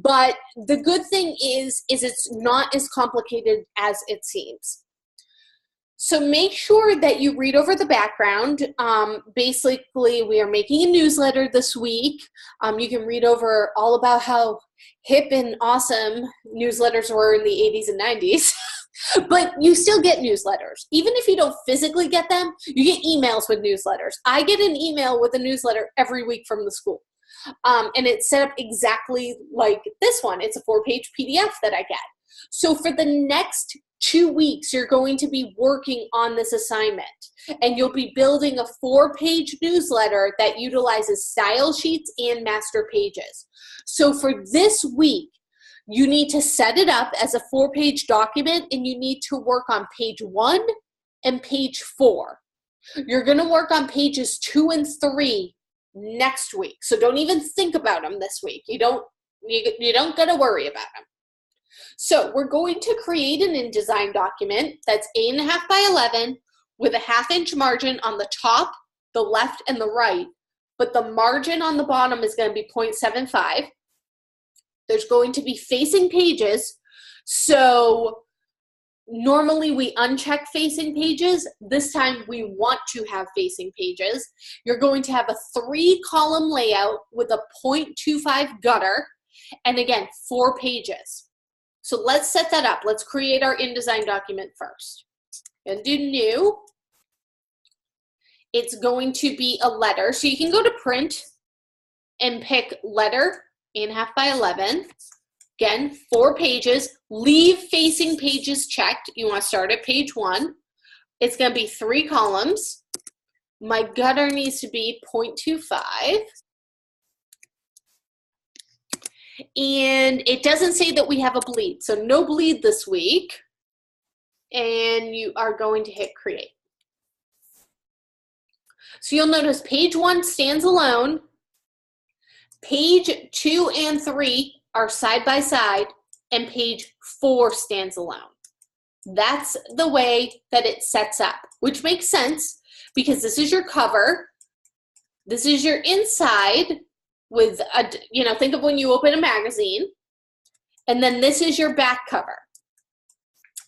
but the good thing is it's not as complicated as it seems. So make sure that you read over the background. Basically, we are making a newsletter this week. You can read over all about how hip and awesome newsletters were in the 80s and 90s. But you still get newsletters. Even if you don't physically get them, you get emails with newsletters. I get an email with a newsletter every week from the school. And it's set up exactly like this one. It's a 4-page PDF that I get. So for the next 2 weeks, you're going to be working on this assignment. And you'll be building a 4-page newsletter that utilizes style sheets and master pages. So for this week, you need to set it up as a 4-page document, and you need to work on page 1 and page 4. You're going to work on pages 2 and 3 next week. So don't even think about them this week. You don't got to worry about them. So we're going to create an InDesign document that's 8.5 by 11 with a 1/2-inch margin on the top, the left, and the right. But the margin on the bottom is going to be 0.75. There's going to be facing pages. So normally we uncheck facing pages. This time we want to have facing pages. You're going to have a 3-column layout with a 0.25 gutter. And again, 4 pages. So let's set that up. Let's create our InDesign document first. And do new. It's going to be a letter. So you can go to print and pick letter, 8.5 by 11. Again, 4 pages. Leave facing pages checked. You want to start at page 1. It's going to be 3 columns. My gutter needs to be 0.25. And it doesn't say that we have a bleed. So no bleed this week. And you are going to hit create. So you'll notice page 1 stands alone. Page 2 and 3 are side by side, and page 4 stands alone. That's the way that it sets up, which makes sense because this is your cover. This is your inside with think of when you open a magazine, and then this is your back cover.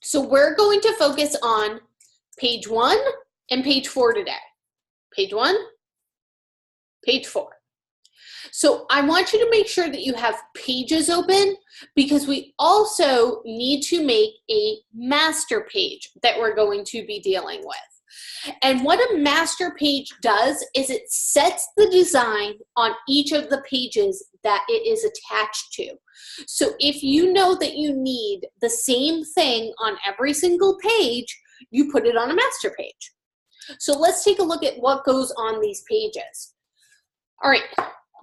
So we're going to focus on page 1 and page 4 today. Page 1, page 4. So I want you to make sure that you have pages open because we also need to make a master page that we're going to be dealing with. And what a master page does is it sets the design on each of the pages that it is attached to. So if you know that you need the same thing on every single page, you put it on a master page. So let's take a look at what goes on these pages. All right.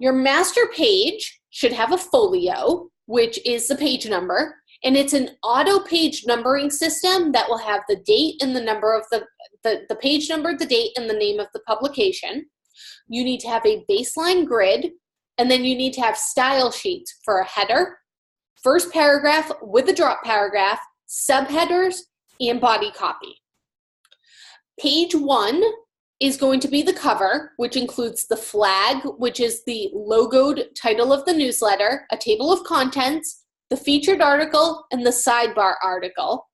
Your master page should have a folio, which is the page number, and it's an auto page numbering system that will have the date and the number of the page number, the date, and the name of the publication. You need to have a baseline grid, and then you need to have style sheets for a header, first paragraph with a drop paragraph, subheaders, and body copy. Page 1 is going to be the cover, which includes the flag, which is the logoed title of the newsletter, a table of contents, the featured article, and the sidebar article.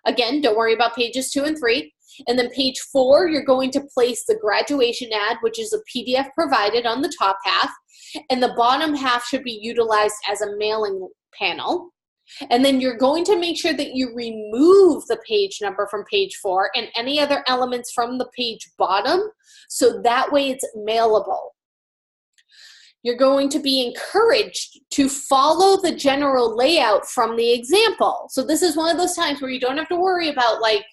Again, don't worry about pages 2 and 3. And then page 4, you're going to place the graduation ad, which is a PDF provided on the top half, and the bottom half should be utilized as a mailing panel. And then you're going to make sure that you remove the page number from page 4 and any other elements from the page bottom, so that way it's mailable. You're going to be encouraged to follow the general layout from the example. So this is one of those times where you don't have to worry about like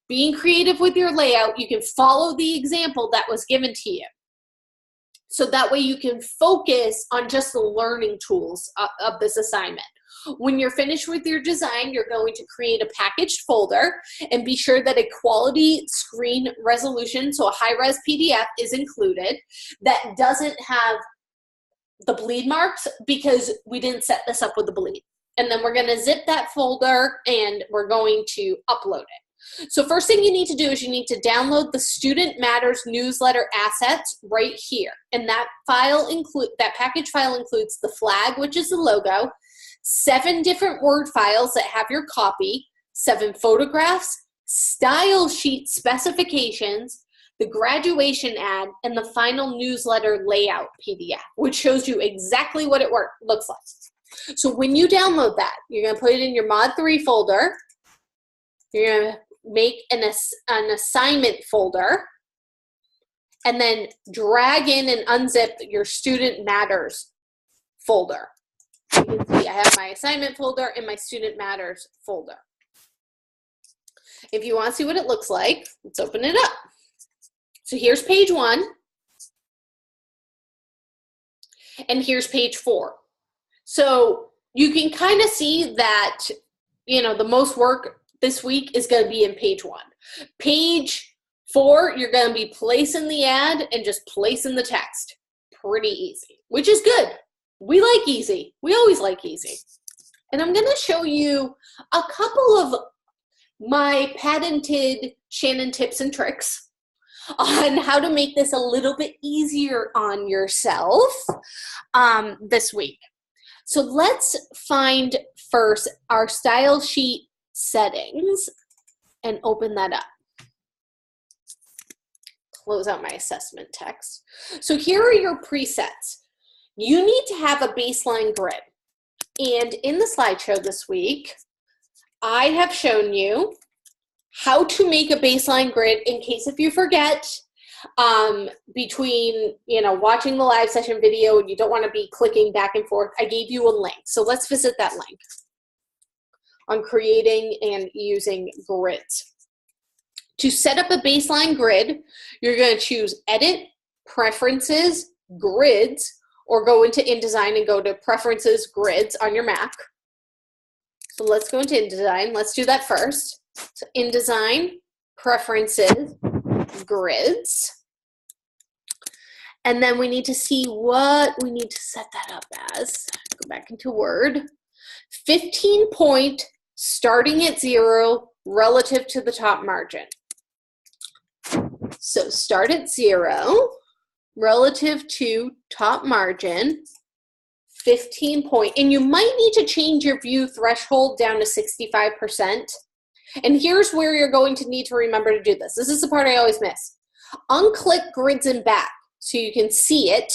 being creative with your layout. You can follow the example that was given to you. So that way you can focus on just the learning tools of this assignment. When you're finished with your design, you're going to create a packaged folder and be sure that a quality screen resolution, so a high-res PDF, is included that doesn't have the bleed marks because we didn't set this up with the bleed. And then we're going to zip that folder and we're going to upload it. So first thing you need to do is you need to download the Student Matters newsletter assets right here. And that package file includes the flag, which is the logo, 7 different Word files that have your copy, 7 photographs, style sheet specifications, the graduation ad, and the final newsletter layout PDF, which shows you exactly what it looks like. So when you download that, you're going to put it in your Mod 3 folder. You're going to make an assignment folder, and then drag in and unzip your Student Matters folder. You can see I have my assignment folder and my Student Matters folder. If you want to see what it looks like, let's open it up. So here's page 1, and here's page 4. So you can kind of see that, you know, the most work this week is going to be in page 1. Page 4, you're going to be placing the ad and just placing the text. Pretty easy, which is good. We like easy. We always like easy. And I'm going to show you a couple of my patented Shannon tips and tricks on how to make this a little bit easier on yourself this week. So let's find first our style sheet settings and open that up. Close out my assessment text. So here are your presets. You need to have a baseline grid. And in the slideshow this week, I have shown you how to make a baseline grid in case if you forget between, you know, watching the live session video and you don't want to be clicking back and forth. I gave you a link. So let's visit that link on creating and using grids. To set up a baseline grid, you're going to choose Edit, Preferences, Grids, or go into InDesign and go to Preferences, Grids on your Mac. So let's go into InDesign. Let's do that first. So InDesign, Preferences, Grids. And then we need to see what we need to set that up as. Go back into Word. 15 point starting at 0 relative to the top margin. So start at 0 relative to top margin, 15 point. And you might need to change your view threshold down to 65%. And here's where you're going to need to remember to do this. This is the part I always miss. Unclick grids and back so you can see it.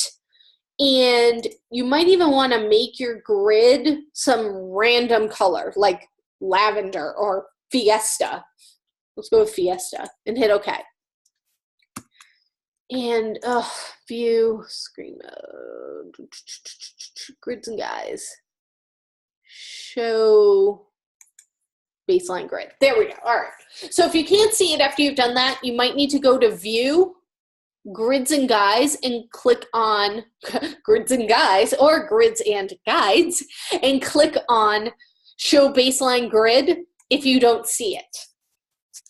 And you might even want to make your grid some random color like lavender or Fiesta. Let's go with Fiesta and hit OK. And view, screen mode, grids and guys. Show baseline grid. There we go. All right. So if you can't see it after you've done that, you might need to go to view, grids and guys, and click on grids and guys or grids and guides and click on show baseline grid if you don't see it.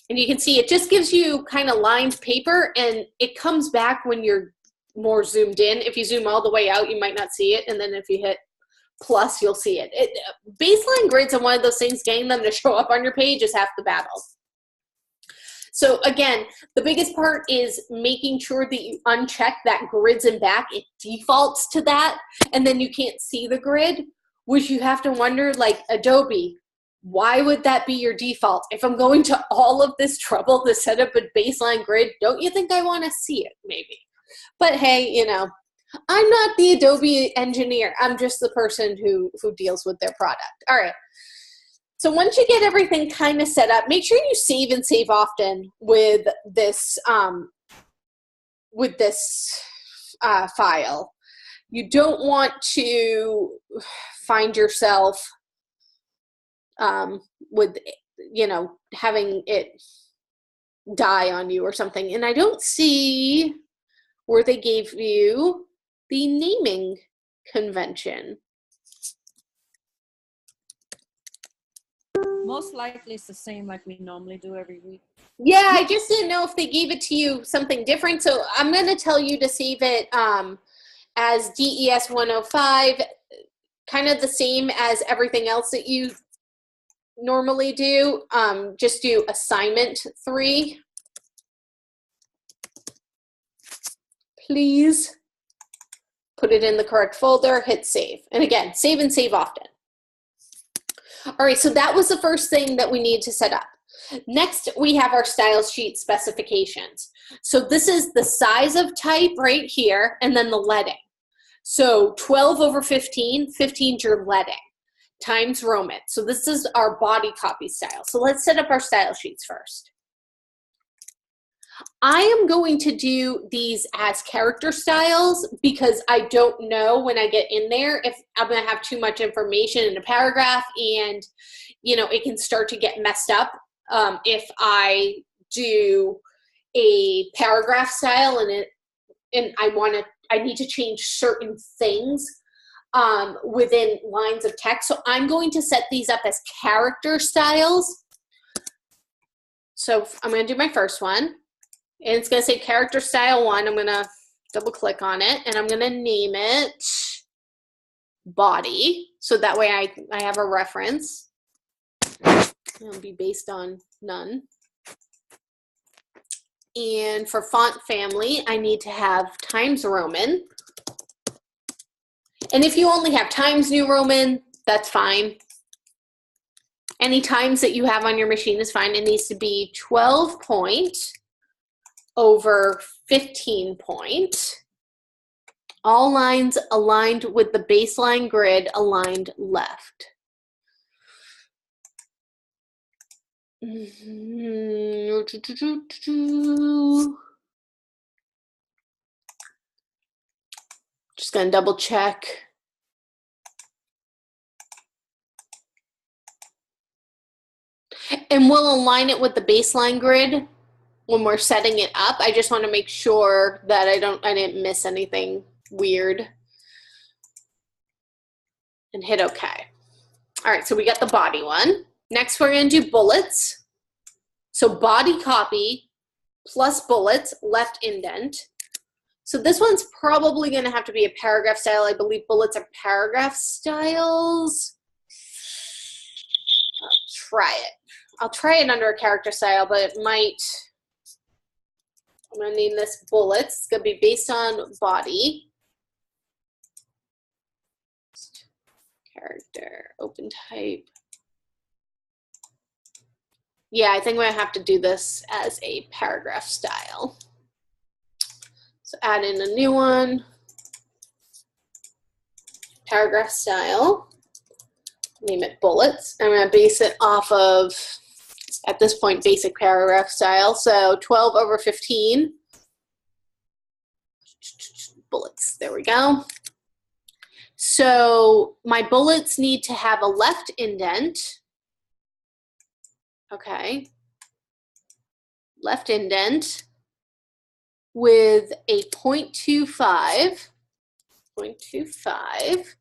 And you can see it just gives you kind of lined paper, and it comes back when you're more zoomed in. If you zoom all the way out, you might not see it. And then if you hit plus, you'll see it. Baseline grids are one of those things, getting them to show up on your page is half the battle. So again, the biggest part is making sure that you uncheck that grids and back. It defaults to that, and then you can't see the grid, which you have to wonder, like, Adobe, why would that be your default? If I'm going to all of this trouble to set up a baseline grid, don't you think I want to see it, maybe? But hey, you know, I'm not the Adobe engineer. I'm just the person who deals with their product. All right. So once you get everything kind of set up, make sure you save and save often with this file. You don't want to find yourself with, you know, having it die on you or something. And I don't see where they gave you the naming convention. Most likely it's the same like we normally do every week. Yeah, I just didn't know if they gave it to you something different. So I'm going to tell you to save it as DES 105, kind of the same as everything else that you normally do. Just do assignment 3. Please put it in the correct folder, hit save. And again, save and save often. All right, so that was the first thing that we need to set up. Next, we have our style sheet specifications. So this is the size of type right here, and then the leading. So 12 over 15, 15 is your leading, times Roman. So this is our body copy style. So let's set up our style sheets first. I am going to do these as character styles because I don't know when I get in there if I'm going to have too much information in a paragraph, and you know, it can start to get messed up if I do a paragraph style and I need to change certain things within lines of text. So I'm going to set these up as character styles. So I'm going to do my first one. And it's going to say character style 1. I'm going to double click on it, and I'm going to name it body. So that way I have a reference. It'll be based on none. And for font family, I need to have Times Roman. And if you only have Times New Roman, that's fine. Any times that you have on your machine is fine. It needs to be 12 point over 15 point. All lines aligned with the baseline grid aligned left. Just gonna double check. And we'll align it with the baseline grid when we're setting it up. I just want to make sure that I didn't miss anything weird. And hit OK. All right, so we got the body one. Next, we're going to do bullets. So body copy plus bullets, left indent. So this one's probably going to have to be a paragraph style. I believe bullets are paragraph styles. I'll try it under a character style, but it might. I'm going to name this bullets. It's going to be based on body. Character, open type. Yeah, I think I'm gonna have to do this as a paragraph style. So add in a new one, paragraph style, name it bullets. I'm gonna base it off of, at this point, basic paragraph style. So 12/15, bullets, there we go. So my bullets need to have a left indent. Okay. Left indent with a 0.25, 0.25.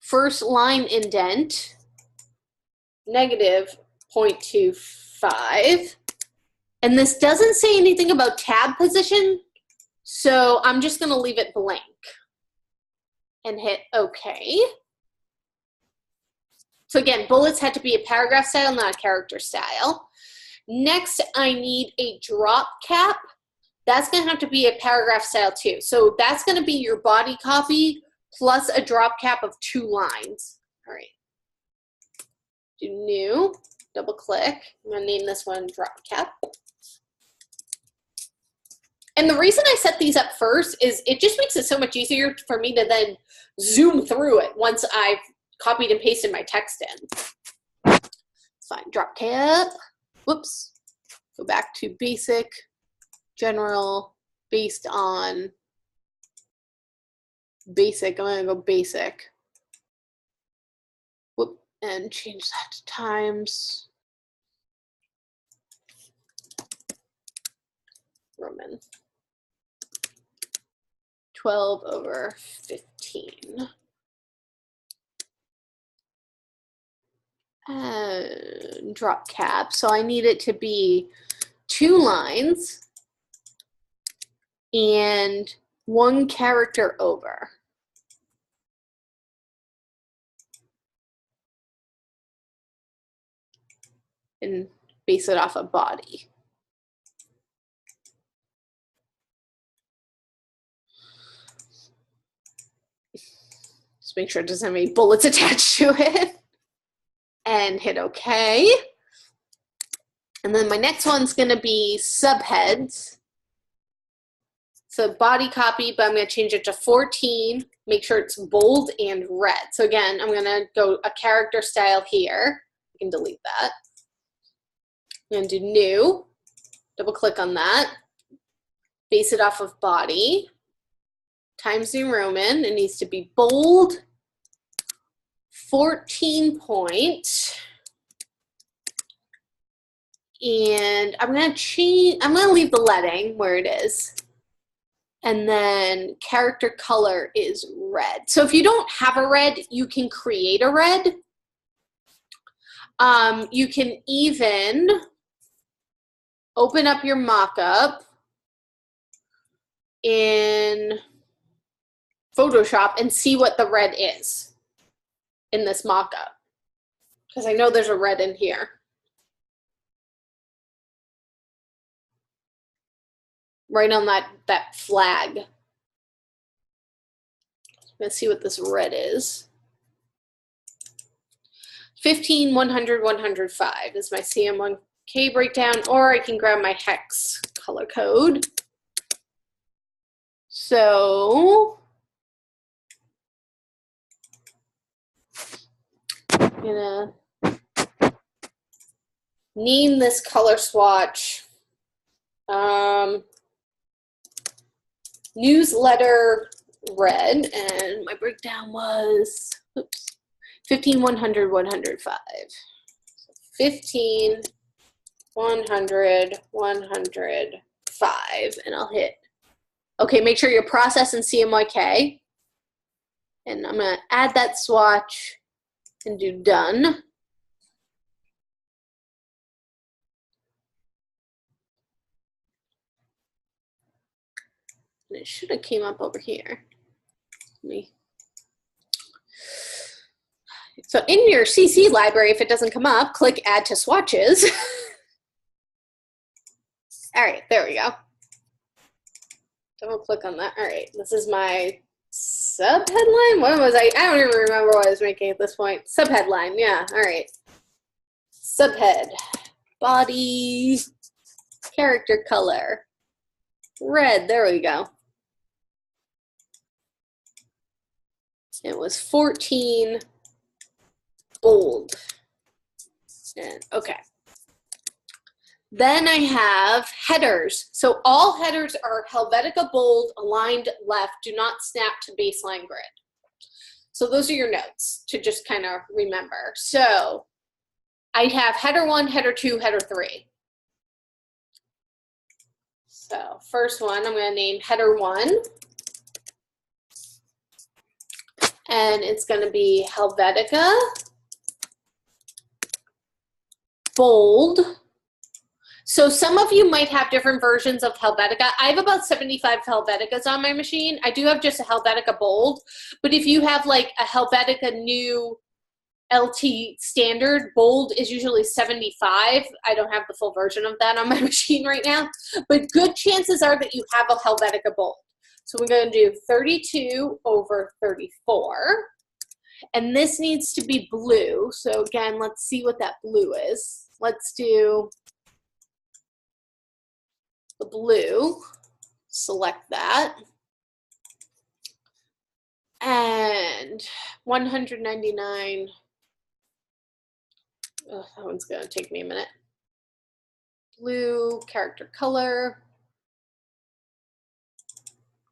First line indent, negative 0.25. And this doesn't say anything about tab position, so I'm just going to leave it blank and hit OK. So again, bullets had to be a paragraph style, not a character style. Next, I need a drop cap. That's going to have to be a paragraph style too. So that's going to be your body copy plus a drop cap of 2 lines. All right. Do new, double click. I'm going to name this one drop cap. And the reason I set these up first is it just makes it so much easier for me to then zoom through it once I've copied and pasted my text in. It's fine. Drop cap. Whoops. Go back to basic, general, based on basic. I'm going to go basic. Whoop. And change that to times Roman. 12/15. And drop cap. So I need it to be 2 lines and 1 character over. And base it off a body. Just make sure it doesn't have any bullets attached to it. And hit OK. And then my next one's going to be subheads. So body copy, but I'm going to change it to 14. Make sure it's bold and red. So again, I'm going to go a character style here. You can delete that. I'm going to do new. Double click on that. Base it off of body. Times New Roman. It needs to be bold. 14 point. And I'm going to leave the leading where it is. And then character color is red. So if you don't have a red, you can create a red. You can even open up your mockup in Photoshop and see what the red is in this mockup. Because I know there's a red in here. Right on that flag. Let's see what this red is. 15, 100, 105 is my CM1K breakdown, or I can grab my hex color code. So I'm gonna name this color swatch newsletter red, and my breakdown was 15, 100, 105. So 15, 100, 105, and I'll hit okay. Make sure you're processing CMYK, and I'm gonna add that swatch and do done. And it should have came up over here. So in your CC library, if it doesn't come up, click Add to Swatches. All right, there we go. Double click on that. All right, this is my sub-headline. What was I don't even remember what I was making at this point. Sub-headline, yeah, all right. Subhead. Body, character color, red, there we go. It was 14, bold. And okay. Then I have headers. So all headers are Helvetica bold, aligned left, do not snap to baseline grid. So those are your notes to just kind of remember. So I have header 1, header 2, header 3. So first one, I'm going to name header 1. And it's going to be Helvetica bold. So some of you might have different versions of Helvetica. I have about 75 Helveticas on my machine. I do have just a Helvetica bold, but if you have like a Helvetica new LT standard, bold is usually 75. I don't have the full version of that on my machine right now, but good chances are that you have a Helvetica bold. So we're going to do 32 over 34. And this needs to be blue. So again, let's see what that blue is. Let's do the blue. Select that. And 199. Oh, that one's going to take me a minute. Blue, character color.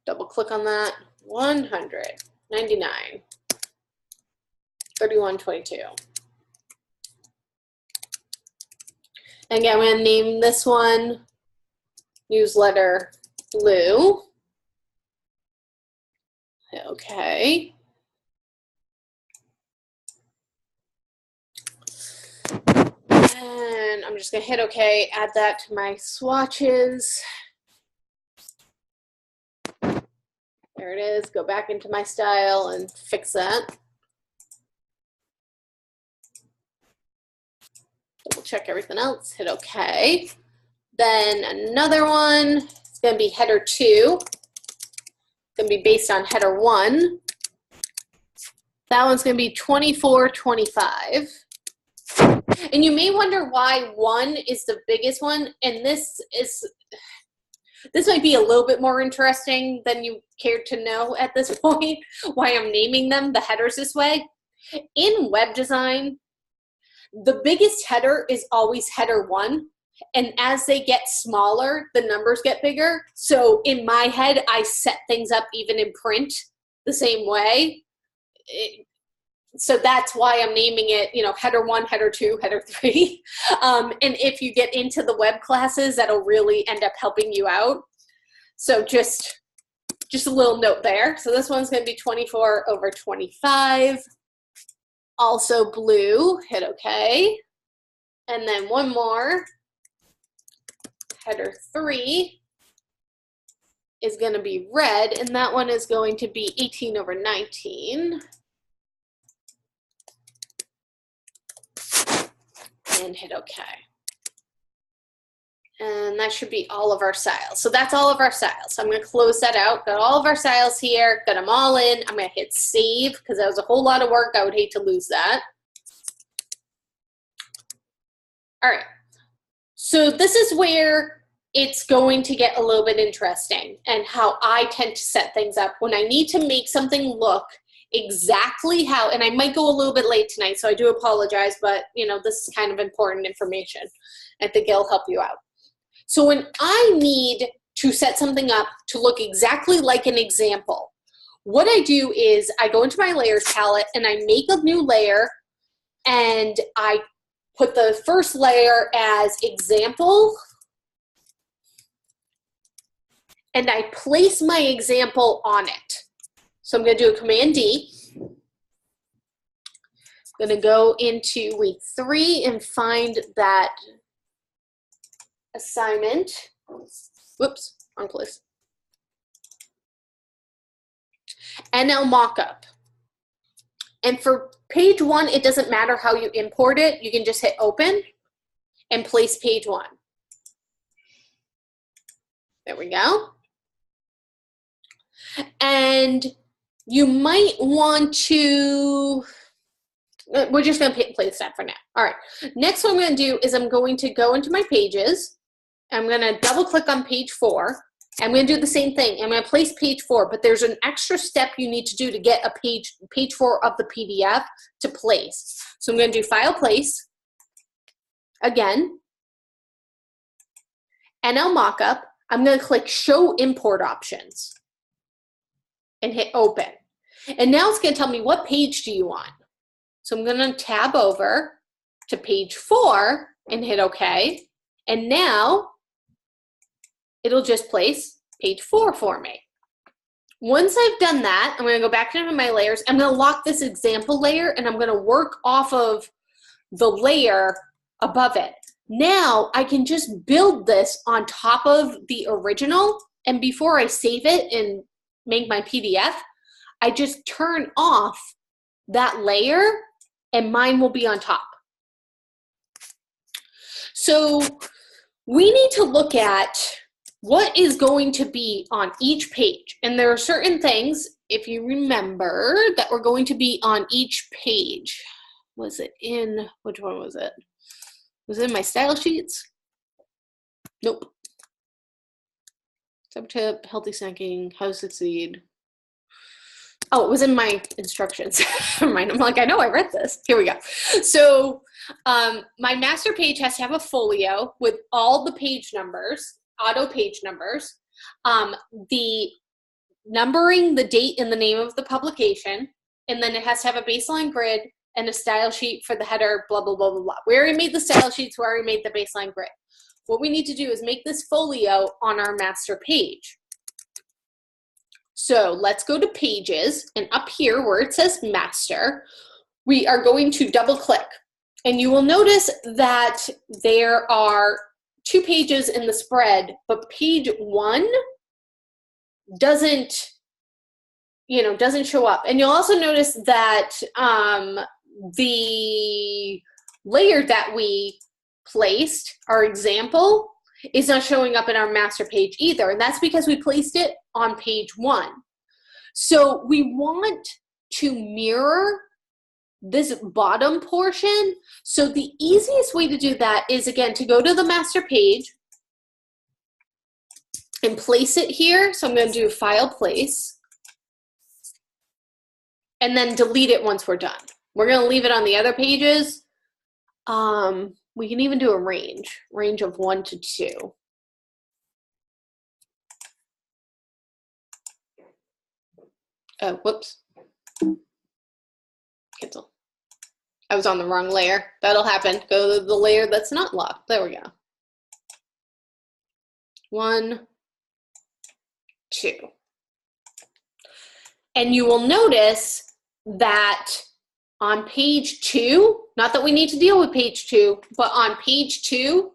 Double click on that. 199. 3122. Again, I'm going to name this one newsletter blue. Okay. And I'm just going to hit OK, add that to my swatches. There it is. Go back into my style and fix that. Double check everything else, hit OK. Then another one, it's going to be header 2. It's going to be based on header 1. That one's going to be 2425. And you may wonder why 1 is the biggest one, and this might be a little bit more interesting than you cared to know at this point, why I'm naming them the headers this way. In web design, the biggest header is always header 1, and as they get smaller, the numbers get bigger. So in my head, I set things up even in print the same way. So that's why I'm naming it, you know, header 1, header 2, header 3. And if you get into the web classes, that'll really end up helping you out. So just a little note there. So this one's going to be 24 over 25. Also blue, hit OK. And then one more, header 3 is going to be red, and that one is going to be 18 over 19. And hit OK. And that should be all of our styles. So that's all of our styles. So I'm going to close that out. Got all of our styles here. Got them all in. I'm going to hit save because that was a whole lot of work. I would hate to lose that. All right. So this is where it's going to get a little bit interesting and how I tend to set things up when I need to make something look exactly how, and I might go a little bit late tonight, so I do apologize, but you know, this is kind of important information. I think it'll help you out. So when I need to set something up to look exactly like an example, what I do is I go into my layers palette and I make a new layer and I put the first layer as example and I place my example on it. So I'm going to do a Command D. I'm going to go into week 3 and find that assignment. Whoops, wrong place. NL mockup. And for page 1, it doesn't matter how you import it. You can just hit open and place page 1. There we go. And you might want to We're just going to place that for now. All right. Next, what I'm going to do is I'm going to go into my pages. I'm going to double click on page 4. I'm going to do the same thing. I'm going to place page 4, but there's an extra step you need to do to get a page 4 of the PDF to place. So I'm going to do File Place again, NL Mockup. I'm going to click Show Import Options and hit Open. And now it's going to tell me what page do you want. So I'm going to tab over to page 4 and hit OK. And now it'll just place page 4 for me. Once I've done that, I'm going to go back into my layers. I'm going to lock this example layer, and I'm going to work off of the layer above it. Now I can just build this on top of the original, and before I save it and make my PDF, I just turn off that layer and mine will be on top. So we need to look at what is going to be on each page. And there are certain things, if you remember, that were going to be on each page. Was it in, which one was it? Was it in my style sheets? Nope. Sub tip, healthy snacking, how to succeed. Oh, it was in my instructions. Never mind. I'm like, I know I read this. Here we go. So my master page has to have a folio with all the page numbers, auto page numbers, the numbering, the date, and the name of the publication, and then it has to have a baseline grid and a style sheet for the header, blah, blah, blah, blah, blah. We already made the style sheets. We already made the baseline grid. What we need to do is make this folio on our master page. So let's go to Pages, and up here where it says Master, we are going to double click. And you will notice that there are 2 pages in the spread, but page 1 doesn't show up. And you'll also notice that the layer that we placed, our example, is not showing up in our master page either. And that's because we placed it on page 1. So we want to mirror this bottom portion. So the easiest way to do that is, again, to go to the master page and place it here. So I'm going to do File Place and then delete it once we're done. We're going to leave it on the other pages. We can even do a range of 1 to 2. Oh, whoops. Cancel. I was on the wrong layer. That'll happen. Go to the layer that's not locked. There we go. 1, 2. And you will notice that on page 2, not that we need to deal with page 2, but on page 2,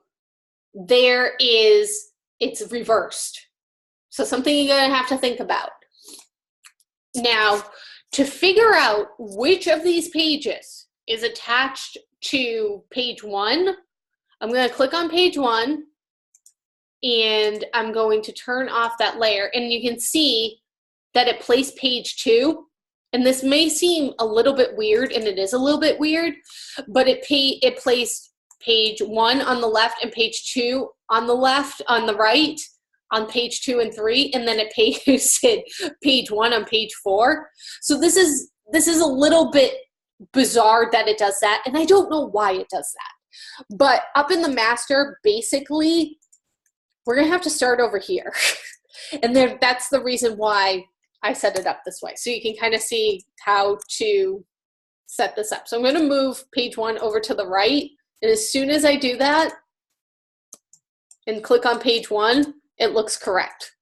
it's reversed. So something you're going to have to think about. Now, to figure out which of these pages is attached to page 1, I'm going to click on page 1, and I'm going to turn off that layer. And you can see that it placed page 2. And this may seem a little bit weird, and it is a little bit weird, but it placed page 1 on the left and page 2 on the left, on the right, on page 2 and 3, and then it pasted page 1 on page 4. So this is a little bit bizarre that it does that, and I don't know why it does that. But up in the master, basically, we're going to have to start over here. And that's the reason why I set it up this way. So you can kind of see how to set this up. So I'm going to move page 1 over to the right. And as soon as I do that and click on page 1, it looks correct.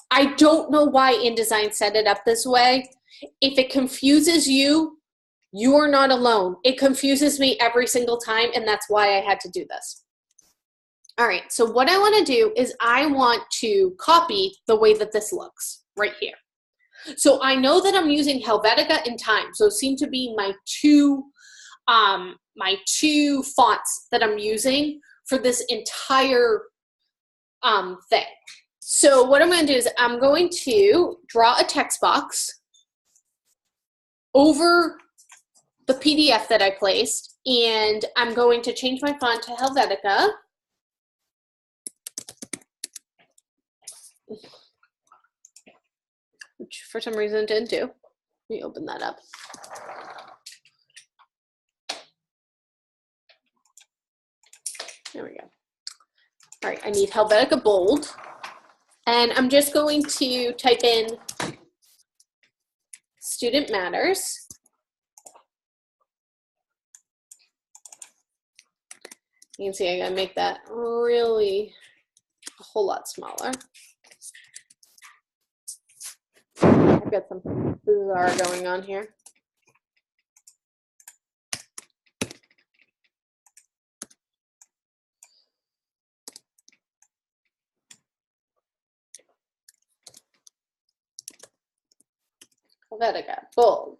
I don't know why InDesign set it up this way. If it confuses you, you are not alone. It confuses me every single time, and that's why I had to do this. All right, so what I want to do is I want to copy the way that this looks right here. So I know that I'm using Helvetica and Time. So seem to be my two fonts that I'm using for this entire thing. So what I'm going to do is I'm going to draw a text box over the PDF that I placed, and I'm going to change my font to Helvetica. Which for some reason didn't do. Let me open that up. There we go. All right, I need Helvetica Bold. And I'm just going to type in Student Matters. You can see I gotta make that really a whole lot smaller. I've got some bizarre going on here. Helvetica Bold.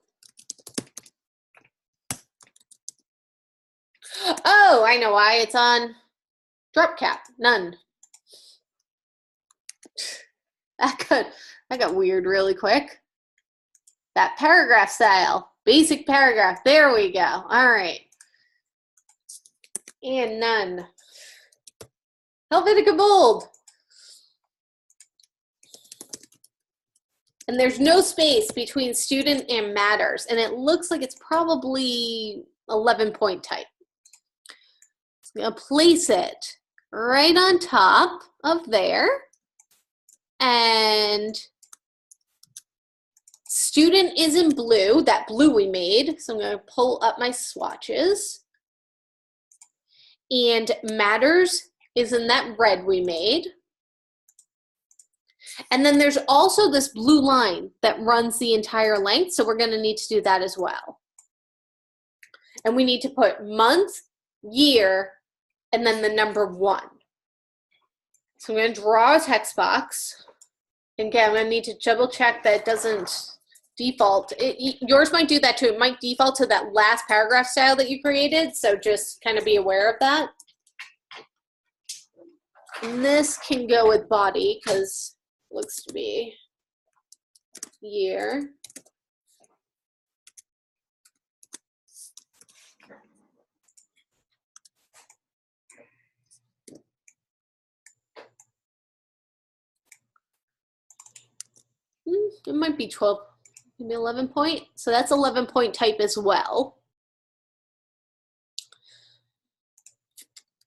Oh, I know why. It's on drop cap, none. That got weird really quick. That paragraph style, basic paragraph. There we go. All right. And none. Helvetica Bold. And there's no space between student and matters. And it looks like it's probably 11-point type. I'm going to place it right on top of there. And student is in blue, that blue we made. So I'm going to pull up my swatches. And matters is in that red we made. And then there's also this blue line that runs the entire length. So we're going to need to do that as well. And we need to put month, year, and then the number 1. So I'm going to draw a text box. And again, I'm going to need to double check that it doesn't default. Yours might do that too. It might default to that last paragraph style that you created. So just kind of be aware of that. And this can go with body because it looks to be year. It might be 12, maybe 11-point. So that's 11-point type as well.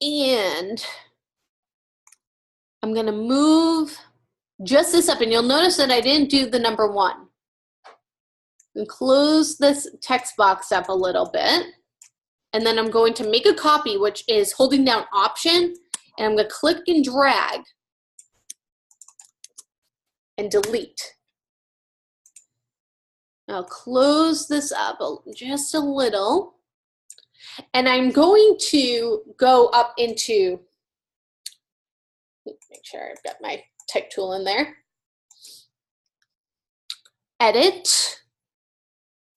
And I'm going to move just this up. And you'll notice that I didn't do the number 1. And close this text box up a little bit. And then I'm going to make a copy, which is holding down Option. And I'm going to click and drag and delete. I'll close this up just a little. And I'm going to go up into, make sure I've got my type tool in there. Edit,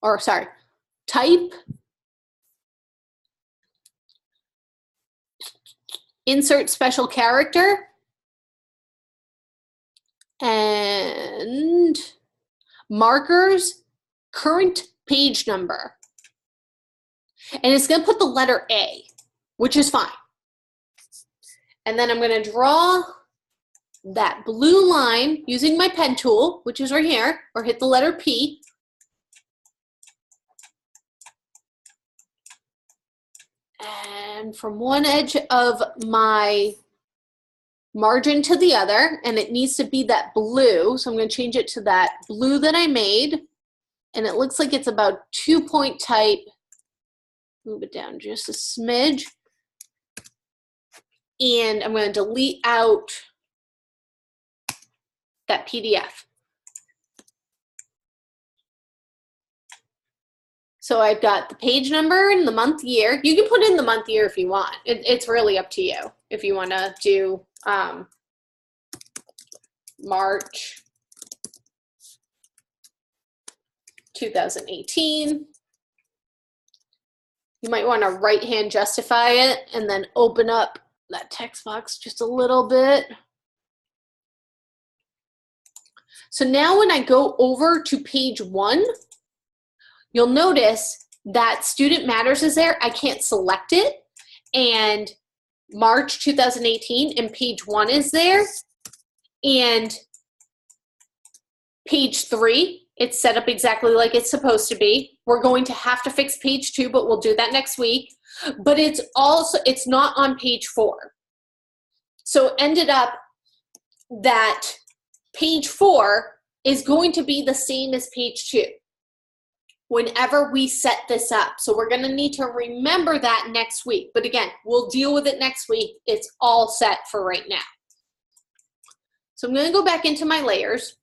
or sorry, type, insert special character, and markers, current page number. And it's going to put the letter A, which is fine. And then I'm going to draw that blue line using my pen tool, which is right here, or hit the letter P. And from one edge of my margin to the other, and it needs to be that blue. So I'm going to change it to that blue that I made. And it looks like it's about 2-point type. Move it down just a smidge. And I'm going to delete out that PDF. So I've got the page number and the month, year. You can put in the month, year if you want. It's really up to you if you want to do March 2018. You might want to right-hand justify it and then open up that text box just a little bit. So now when I go over to page 1, you'll notice that Student Matters is there, I can't select it. And March 2018 and page 1 is there. And page 3, it's set up exactly like it's supposed to be. We're going to have to fix page 2, but we'll do that next week. But it's not on page 4. So it ended up that page 4 is going to be the same as page 2 whenever we set this up. So we're going to need to remember that next week. But again, we'll deal with it next week. It's all set for right now. So I'm going to go back into my layers,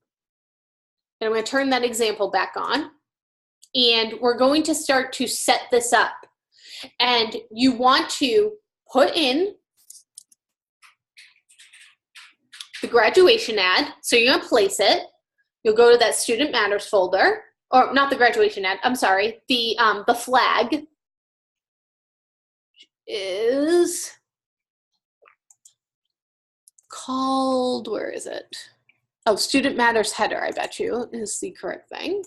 and I'm going to turn that example back on, and we're going to start to set this up. And you want to put in the graduation ad. So you're going to place it. You'll go to that Student Matters folder, or not the graduation ad, I'm sorry, the flag is called, where is it? Oh, Student Matters header, I bet you, is the correct thing.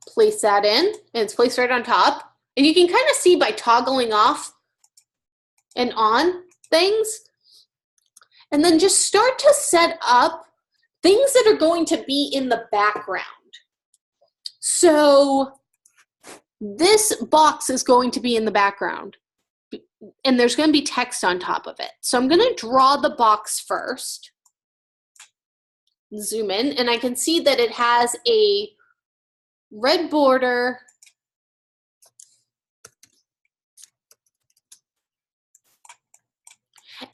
Place that in, and it's placed right on top. And you can kind of see by toggling off and on things. And then just start to set up things that are going to be in the background. So this box is going to be in the background, and there's going to be text on top of it. So I'm going to draw the box first. Zoom in, and I can see that it has a red border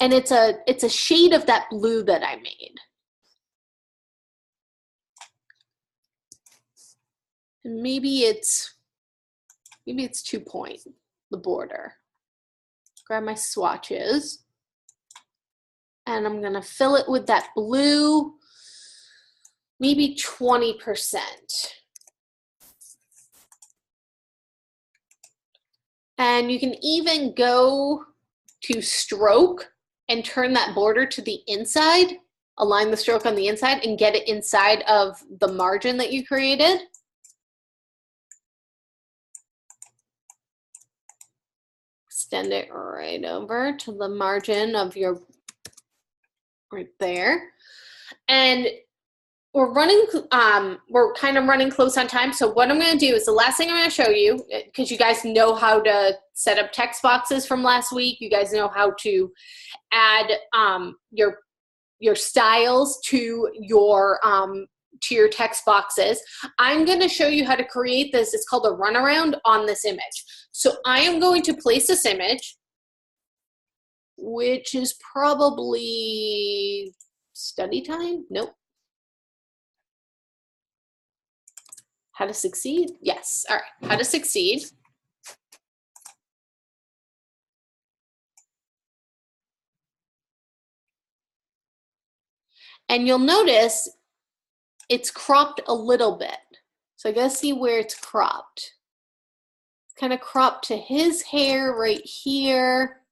and it's a shade of that blue that I made. And maybe it's 2 point, the border. Grab my swatches, and I'm gonna fill it with that blue, maybe 20%. And you can even go to stroke and turn that border to the inside, align the stroke on the inside and get it inside of the margin that you created. Extend it right over to the margin of your, right there. And we're kind of running close on time. So what I'm going to do is the last thing I'm going to show you, because you guys know how to set up text boxes from last week. You guys know how to add your styles to your text boxes. I'm going to show you how to create this. It's called a runaround on this image. So I am going to place this image, which is probably study time. Nope. How to succeed? Yes. All right. How to succeed. And you'll notice it's cropped a little bit. So I gotta see where it's cropped. It's kind of cropped to his hair right here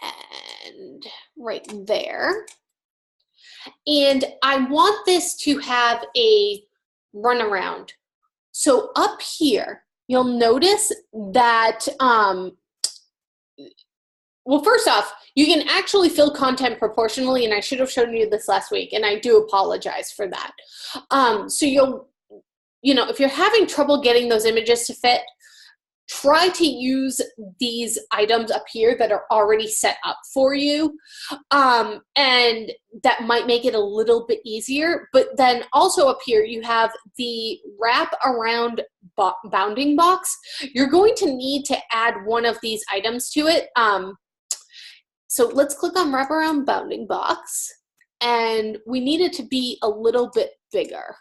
and right there. And I want this to have a runaround. So up here, you'll notice that, well, first off, you can actually fill content proportionally, and I should have shown you this last week, and I do apologize for that. So if you're having trouble getting those images to fit, try to use these items up here that are already set up for you, and that might make it a little bit easier. But then also up here, you have the wrap around bounding box. You're going to need to add one of these items to it. So let's click on wrap around bounding box, and we need it to be a little bit bigger.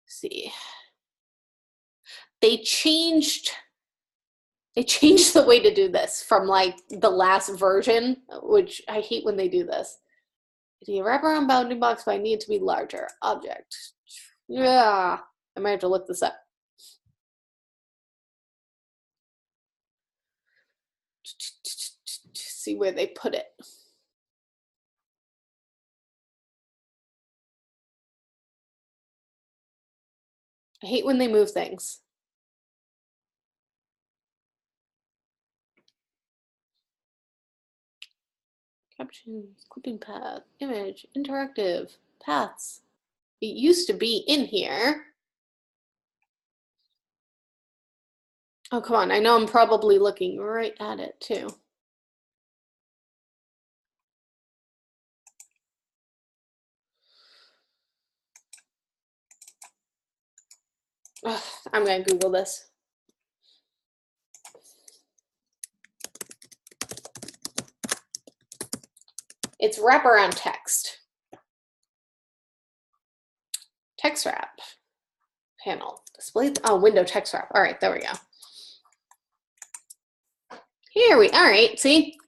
See, they changed the way to do this from like the last version, which I hate when they do this. Do you wrap around bounding box, but I need it to be larger. Object. Yeah, I might have to look this up. See where they put it. I hate when they move things. Captions, clipping path, image, interactive, paths. It used to be in here. Oh, come on. I know I'm probably looking right at it too. Ugh, I'm going to Google this. It's wraparound text. Text wrap panel. Display, oh, window text wrap. All right, there we go. Here we, all right, see?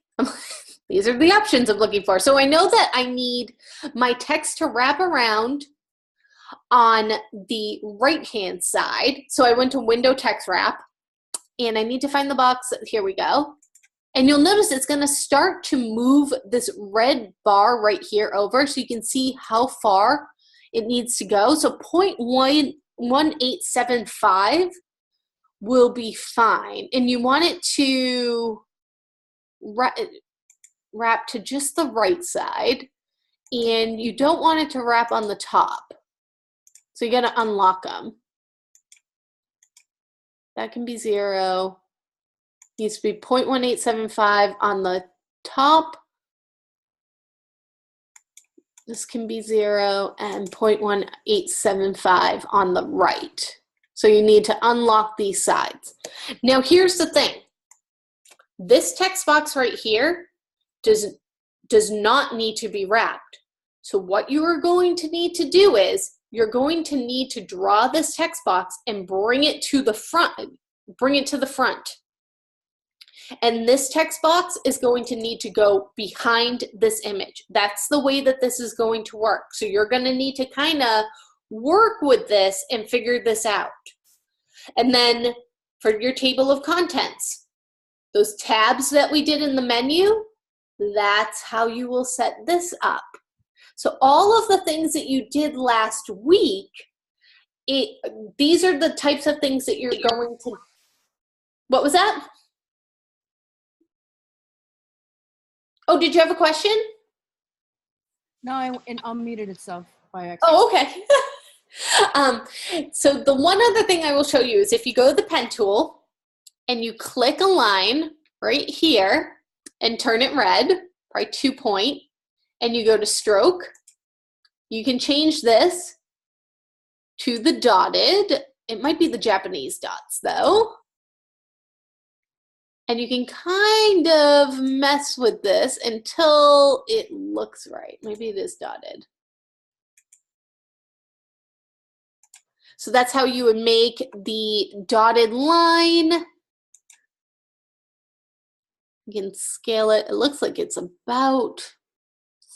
These are the options I'm looking for. So I know that I need my text to wrap around on the right-hand side. So I went to window text wrap and I need to find the box. Here we go. And you'll notice it's gonna start to move this red bar right here over so you can see how far it needs to go. So 0.1875 will be fine. And you want it to wrap to just the right side. And you don't want it to wrap on the top. So you gotta unlock them. That can be 0. Needs to be 0.1875 on the top. This can be 0 and 0.1875 on the right. So you need to unlock these sides. Now here's the thing. This text box right here does not need to be wrapped. So what you are going to need to do is you're going to need to draw this text box and bring it to the front. Bring it to the front. And this text box is going to need to go behind this image. That's the way that this is going to work. So you're going to need to kind of work with this and figure this out. And then for your table of contents, those tabs that we did in the menu, that's how you will set this up. So all of the things that you did last week, these are the types of things that you're going to, what was that? Oh, did you have a question? No, it unmuted itself by accident. Oh, okay. So the one other thing I will show you is if you go to the pen tool and you click a line right here and turn it red, probably 2 point, and you go to stroke, you can change this to the dotted. It might be the Japanese dots though. And you can kind of mess with this until it looks right. Maybe it is dotted. So that's how you would make the dotted line. You can scale it. It looks like it's about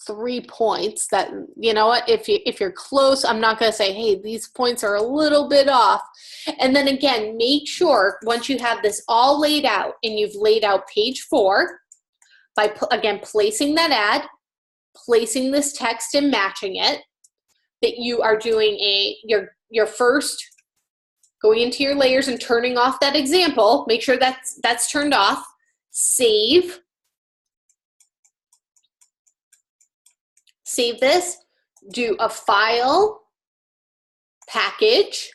3 points. That, you know what, if you're close, I'm not going to say, hey, these points are a little bit off. And then again, make sure once you have this all laid out and you've laid out page 4 by again placing that ad, placing this text and matching it, that you are doing your first going into your layers and turning off that example. Make sure that's turned off. Save this, do a file, package.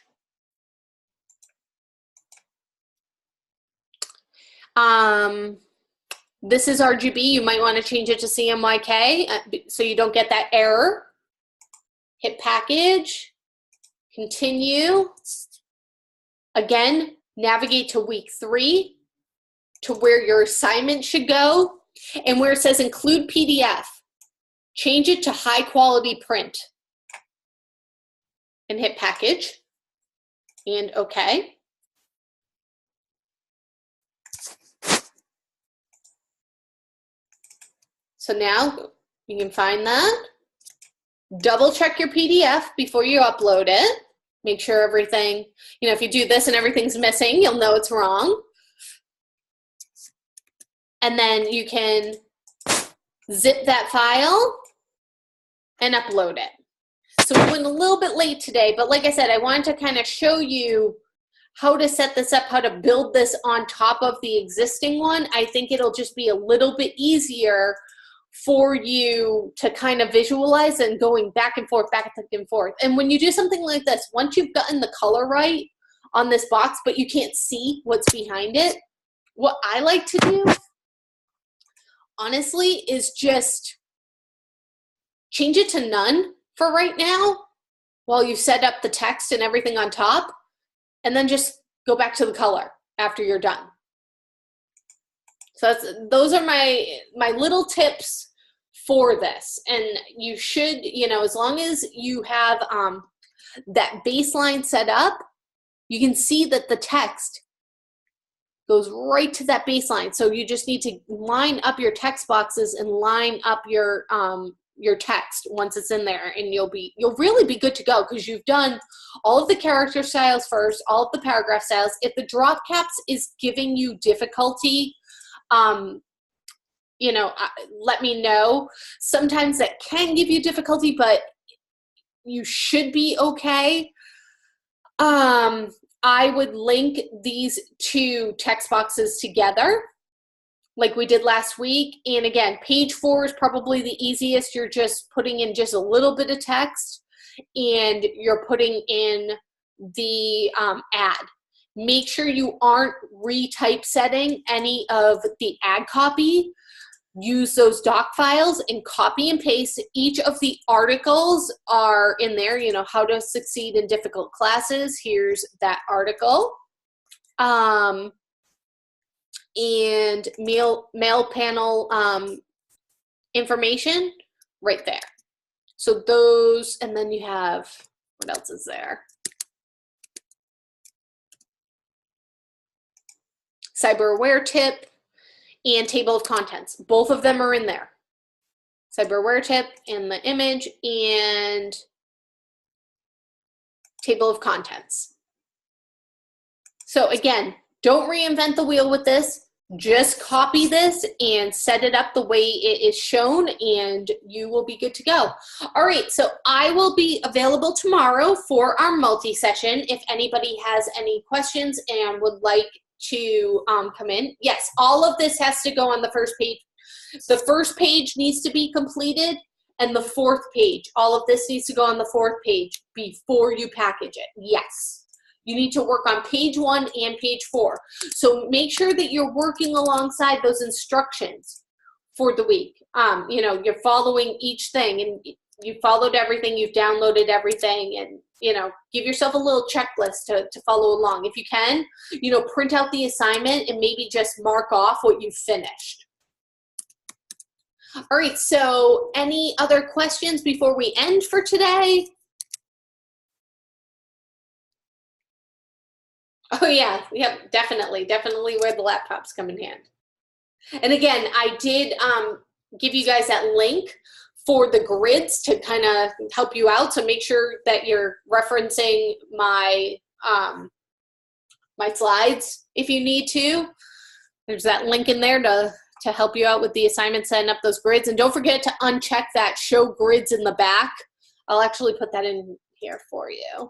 This is RGB. You might want to change it to CMYK so you don't get that error. Hit package, continue. Again, navigate to week 3 to where your assignment should go, and where it says include PDF. Change it to high quality print and hit package and OK. So now you can find that. Double check your PDF before you upload it. Make sure everything, you know, if you do this and everything's missing, you'll know it's wrong. And then you can zip that file and upload it. So we went a little bit late today, but like I said, I wanted to kind of show you how to set this up, how to build this on top of the existing one. I think it'll just be a little bit easier for you to kind of visualize and going back and forth, back and forth. And when you do something like this, once you've gotten the color right on this box, but you can't see what's behind it, what I like to do, honestly, is just change it to none for right now while you set up the text and everything on top, and then just go back to the color after you're done. So those are my little tips for this. And you should, you know, as long as you have that baseline set up, you can see that the text goes right to that baseline. So you just need to line up your text boxes and line up your text once it's in there, and you'll really be good to go, because you've done all of the character styles first, all of the paragraph styles. If the drop caps is giving you difficulty, you know, let me know. Sometimes that can give you difficulty, but you should be okay. I would link these two text boxes together like we did last week. And again, page 4 is probably the easiest. You're just putting in just a little bit of text, and you're putting in the ad. Make sure you aren't retypesetting any of the ad copy. Use those doc files and copy and paste. Each of the articles are in there, you know, how to succeed in difficult classes. Here's that article. And mail panel information right there. So those, and then you have, what else is there? Cyber aware tip and table of contents. Both of them are in there. Cyber aware tip and the image, and table of contents. So again, don't reinvent the wheel with this. Just copy this and set it up the way it is shown, and you will be good to go. All right, so I will be available tomorrow for our multi-session. If anybody has any questions and would like to come in. Yes, all of this has to go on the first page. The first page needs to be completed, and the 4th page. All of this needs to go on the 4th page before you package it. Yes. You need to work on page 1 and page 4. So make sure that you're working alongside those instructions for the week. You know, you're following each thing, and you followed everything, you've downloaded everything, and, you know, give yourself a little checklist to follow along. If you can, you know, print out the assignment and maybe just mark off what you finished. All right, so any other questions before we end for today? Oh yeah, yep, definitely where the laptops come in hand. And again, I did give you guys that link for the grids to kind of help you out. So make sure that you're referencing my my slides if you need to. There's that link in there to help you out with the assignment, setting up those grids. And don't forget to uncheck that show grids in the back. I'll actually put that in here for you.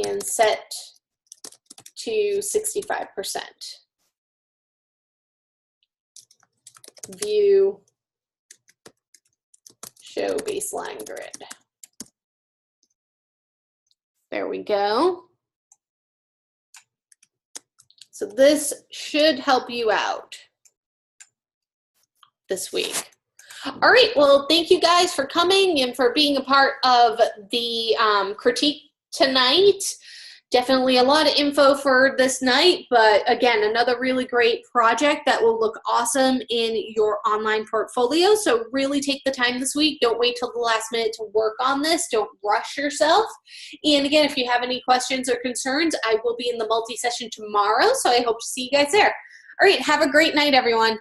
And set to 65%. View, show baseline grid. There we go. So this should help you out this week. All right, well, thank you guys for coming and for being a part of the critique tonight. Definitely a lot of info for this night, but again, another really great project that will look awesome in your online portfolio. So really take the time this week. Don't wait till the last minute to work on this. Don't rush yourself. And again, if you have any questions or concerns, I will be in the multi-session tomorrow, so I hope to see you guys there. All right, have a great night, everyone.